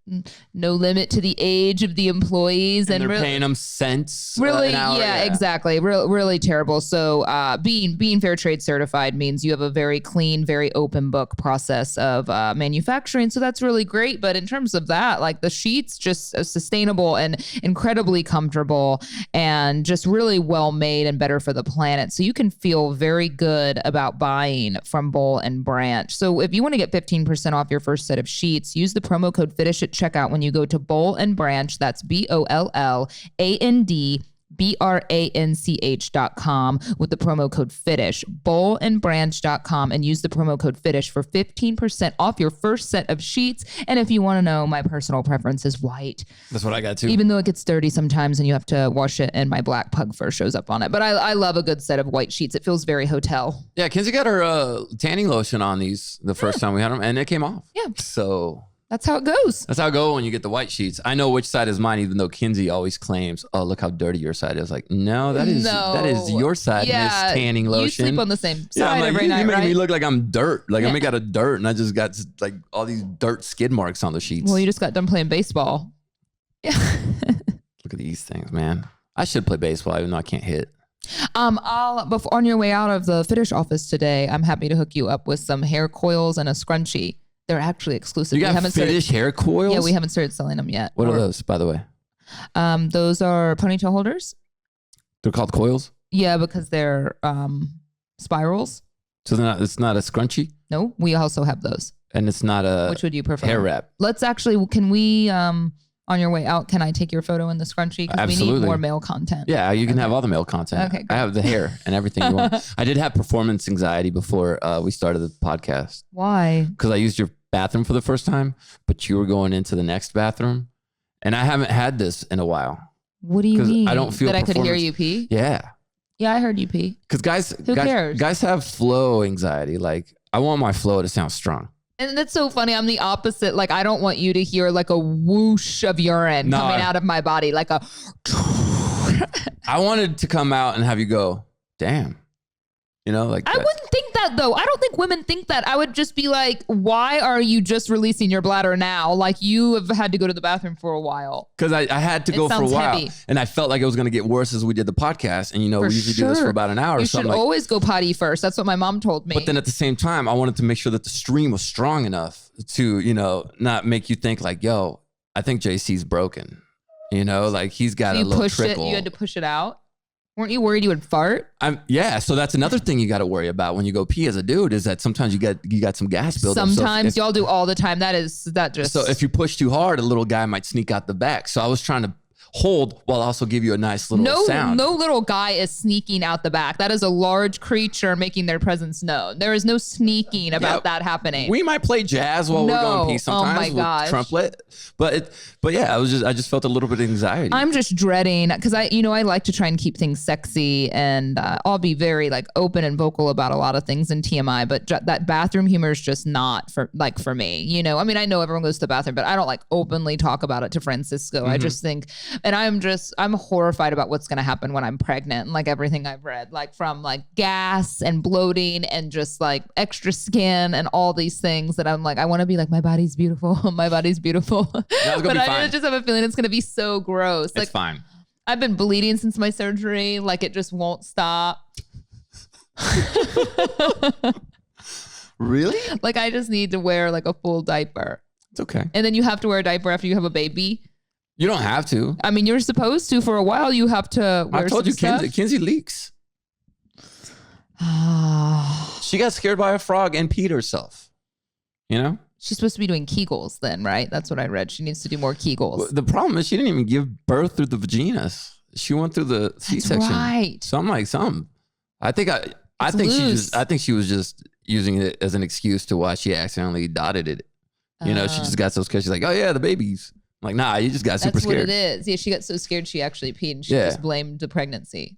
no limit to the age of the employees. And they're paying them cents. Really, an hour. yeah, exactly. Really terrible. So being fair trade certified means you have a very clean, very open book process of manufacturing. So that's really great. But in terms of that, like the sheets, just sustainable and incredibly comfortable and just really well made and better for the planet. So you can feel very good about buying from Boll and Branch. So if you want to get 15% off your first set of sheets, use the promo code Fitish at checkout when you go to Boll and Branch. That's BOLLANDBRANCH.com with the promo code Fitish, bollandbranch.com, and use the promo code Fitish for 15% off your first set of sheets. And if you want to know, my personal preference is white. That's what I got too. Even though it gets dirty sometimes and you have to wash it and my black pug fur shows up on it. But I love a good set of white sheets. It feels very hotel. Yeah, Kinsey got her tanning lotion on these the first time we had them, and it came off. Yeah. So that's how it goes. That's how it goes when you get the white sheets. I know which side is mine, even though Kinsey always claims, "Oh, look how dirty your side is." Like, no, that is your side. Yeah, Miss Tanning Lotion. You sleep on the same side I'm like, every night, you make right? me look like I'm dirt. Like I'm made out of dirt, and I just got like all these dirt skid marks on the sheets. Well, you just got done playing baseball. Yeah. Look at these things, man. I should play baseball, even though I can't hit. Before on your way out of the Fitish office today, I'm happy to hook you up with some hair coils and a scrunchie. They're actually exclusive. You got Fitish hair coils? Yeah, we haven't started selling them yet. What are those, by the way? Those are ponytail holders. They're called coils? Yeah, because they're spirals. So it's not a scrunchie? No, we also have those. And it's not a Which would you prefer? Hair wrap. Can we, on your way out, can I take your photo in the scrunchie? Because we need more male content. Yeah, you can have all the male content. Okay, great. I have the hair and everything you want. I did have performance anxiety before we started the podcast. Why? Because I used your bathroom for the first time, but you were going into the next bathroom. And I haven't had this in a while. What do you mean? I don't feel that I could hear you pee? Yeah. Yeah, I heard you pee. Because Who cares? Guys have flow anxiety. Like, I want my flow to sound strong. And that's so funny. I'm the opposite. Like, I don't want you to hear like a whoosh of urine coming out of my body. Like a... I wanted to come out and have you go, damn. You know, like I wouldn't think that though. I don't think women think that. I would just be like, why are you just releasing your bladder now? Like you have had to go to the bathroom for a while. Because I had to go for a while. Heavy. And I felt like it was going to get worse as we did the podcast. And, we usually do this for about an hour or something. You should always go potty first. That's what my mom told me. But then at the same time, I wanted to make sure that the stream was strong enough to, not make you think like, yo, I think JC's broken. Like he's got a little trickle. You had to push it out? Weren't you worried you would fart? Yeah. So that's another thing you got to worry about when you go pee as a dude is that sometimes you got some gas buildup. Sometimes y'all do all the time. So if you push too hard, a little guy might sneak out the back. So I was trying to hold while also give you a nice little sound. No little guy is sneaking out the back. That is a large creature making their presence known. There is no sneaking about that happening. We might play jazz while we're going pee sometimes with trumpet. But yeah, I just felt a little bit of anxiety. I'm just dreading because I like to try and keep things sexy, and I'll be very like open and vocal about a lot of things in TMI, but that bathroom humor is just not for me. I mean, I know everyone goes to the bathroom, but I don't like openly talk about it to Francisco. Mm-hmm. I just think, and I'm horrified about what's going to happen when I'm pregnant and like everything I've read, like from like gas and bloating and just like extra skin and all these things that I'm like, I want to be like, my body's beautiful. My body's beautiful. But I just have a feeling it's going to be so gross. It's fine. I've been bleeding since my surgery. Like it just won't stop. Really? Like I just need to wear like a full diaper. It's okay. And then you have to wear a diaper after you have a baby. You don't have to. I mean, you're supposed to. For a while, you have to wear. I told you, Kinsey leaks. She got scared by a frog and peed herself. She's supposed to be doing Kegels then, right? That's what I read. She needs to do more Kegels. Well, the problem is she didn't even give birth through the vaginas. She went through the C-section. That's right. So I'm like, I think she was just using it as an excuse to why she accidentally dotted it. She just got so scared. She's like, oh yeah, the babies. I'm like, nah, you just got super scared. That's what it is. Yeah, she got so scared she actually peed and she just blamed the pregnancy.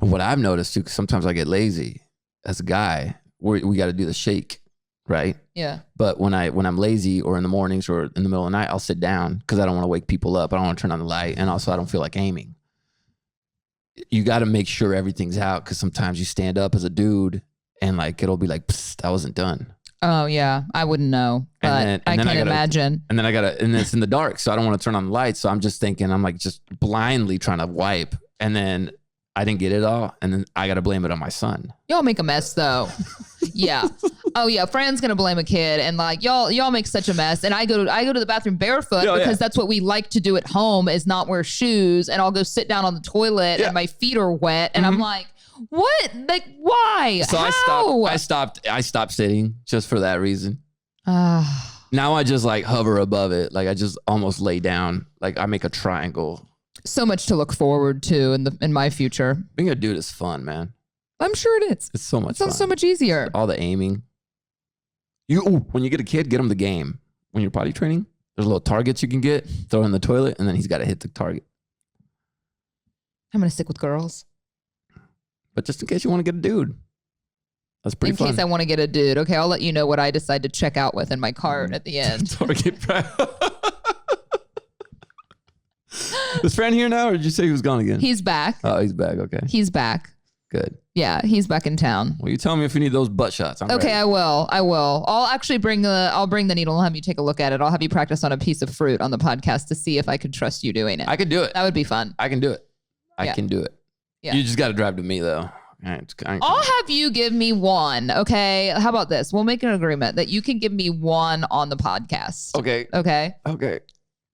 And what I've noticed too, because sometimes I get lazy as a guy, we got to do the shake, right? Yeah. But when I'm lazy or in the mornings or in the middle of the night, I'll sit down because I don't want to wake people up. I don't want to turn on the light. And also I don't feel like aiming. You got to make sure everything's out because sometimes you stand up as a dude and like it'll be like, I wasn't done. Oh yeah, I wouldn't know, but I can imagine. And then and it's in the dark, so I don't want to turn on the lights. So I'm just thinking, I'm like just blindly trying to wipe, and then I didn't get it all, and then I got to blame it on my son. Y'all make a mess though. Yeah. Oh yeah, Fran's gonna blame a kid, and like y'all make such a mess. And I go to the bathroom barefoot because that's what we like to do at home, is not wear shoes. And I'll go sit down on the toilet, and my feet are wet, and I'm like, what? Like, why? So how? I stopped sitting just for that reason. Now I just like hover above it. Like I just almost lay down. Like I make a triangle. So much to look forward to in my future. Being a dude is fun, man. I'm sure it is. It's so much fun. It sounds so much easier. All the aiming. When you get a kid, get him the game. When you're potty training, there's little targets you can get, throw in the toilet, and then he's got to hit the target. I'm going to stick with girls. But just in case you want to get a dude. That's pretty fun. In case I want to get a dude. Okay, I'll let you know what I decide to check out with in my cart at the end. Target. Is Fran here now, or did you say he was gone again? He's back. Oh, he's back. Okay. He's back. Good. Yeah, he's back in town. Well, you tell me if you need those butt shots. I'm ready. I will. I'll actually bring the needle and have you take a look at it. I'll have you practice on a piece of fruit on the podcast to see if I could trust you doing it. I could do it. That would be fun. I can do it. I can do it. Yeah. You just got to drive to me though. I'll have you give me one. Okay. How about this? We'll make an agreement that you can give me one on the podcast. Okay. Okay.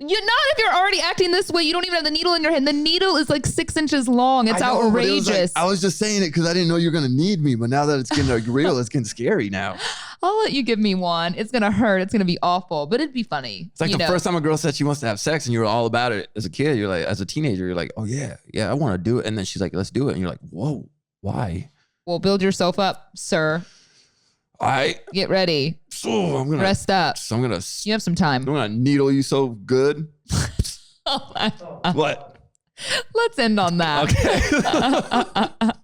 You're not if you're already acting this way. You don't even have the needle in your hand. The needle is like 6 inches long. It's outrageous. I was just saying it because I didn't know you were going to need me. But now that it's getting real, it's getting scary now. I'll let you give me one. It's going to hurt. It's going to be awful, but it'd be funny. It's like the first time a girl said she wants to have sex and you were all about it as a kid. You're like, as a teenager, you're like, oh yeah, I want to do it. And then she's like, let's do it. And you're like, whoa, why? Well, build yourself up, sir. Get ready. Rest up. You have some time. I'm gonna needle you so good. Oh my God. What? Let's end on that. Okay.